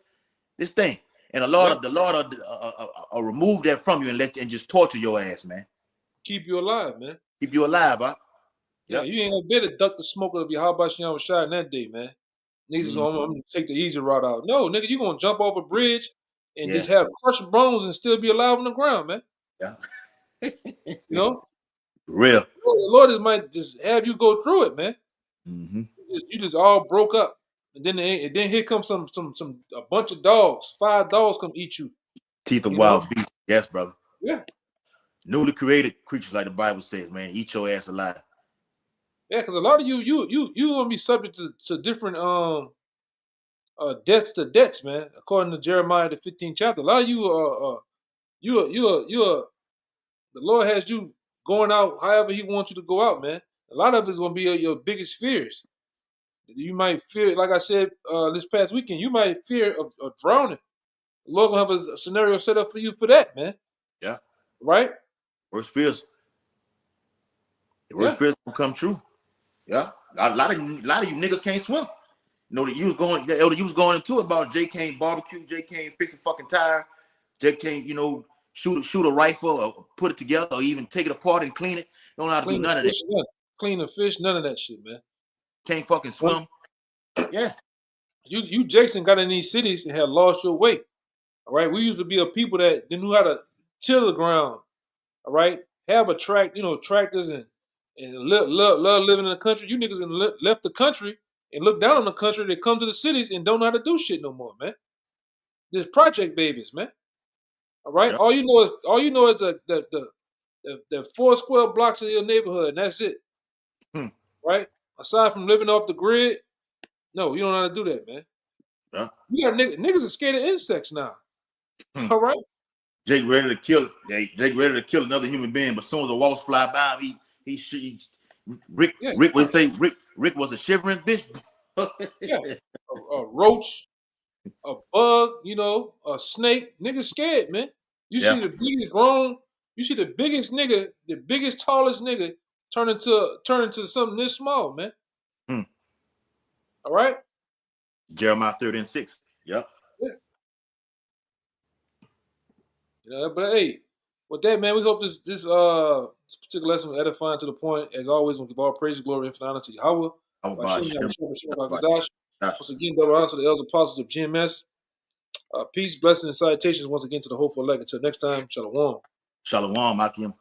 thing. And the Lord will remove that from you and just torture your ass, man. Keep you alive, man. Keep you alive, huh? Yeah, you ain't gonna be able to duck the smoke of your Habashian shot in that day, man. Niggas I'm gonna take the easy route out. No, nigga, you gonna jump off a bridge and just have crushed bones and still be alive on the ground, man. Yeah. You know? Real. The Lord might just have you go through it, man. Mm-hmm. You just all broke up. And then here comes a bunch of dogs. 5 dogs come eat you. Teeth of wild beasts. Yes, brother. Yeah. Newly created creatures, like the Bible says, man, eat your ass alive. Yeah, because a lot of you gonna be subject to different debts, man. According to Jeremiah the 15th chapter, a lot of you the Lord has you going out however He wants you to go out, man. A lot of it's gonna be your biggest fears. You might fear, like I said this past weekend, you might fear of drowning. The Lord gonna have a scenario set up for you for that, man. Yeah. Right? Worst fears. The worst fears will come true. Yeah. A lot of you niggas can't swim. You know that you was going into it about Jay Kane barbecue, Jay Kane fix a fucking tire, Jay Kane, shoot a rifle or put it together or even take it apart and clean it. You don't know how to do none of that. Clean the fish, none of that shit, man. Can't fucking swim. Yeah. You Jason got in these cities and had lost your way. All right. We used to be a people that knew how to till the ground. All right. Have a tractors and love living in the country. You niggas left the country and look down on the country. They come to the cities and don't know how to do shit no more, man. There's project babies, man. All right. Yep. All you know is the 4 square blocks of your neighborhood, and that's it. Right. Aside from living off the grid, no, you don't know how to do that, man. Yeah. You got niggas are scared of insects now. All right. Jake ready to kill another human being, but as soon as a wasp fly by him, Rick would say Rick was a shivering bitch. Yeah. A roach, a bug, a snake. Niggas scared, man. You see the biggest nigga, the biggest, tallest nigga turn into something this small, man. All right. Jeremiah 30:6. Yep. Yeah, but hey, with that, man, we hope this particular lesson was edifying to the point. As always, we give all praise, glory, and honor to Yahweh. Once again, double honor to the elders apostles of GMS. Peace, blessings, and salutations once again to the hopeful elect. Until next time, shalom. Shalom, Akim.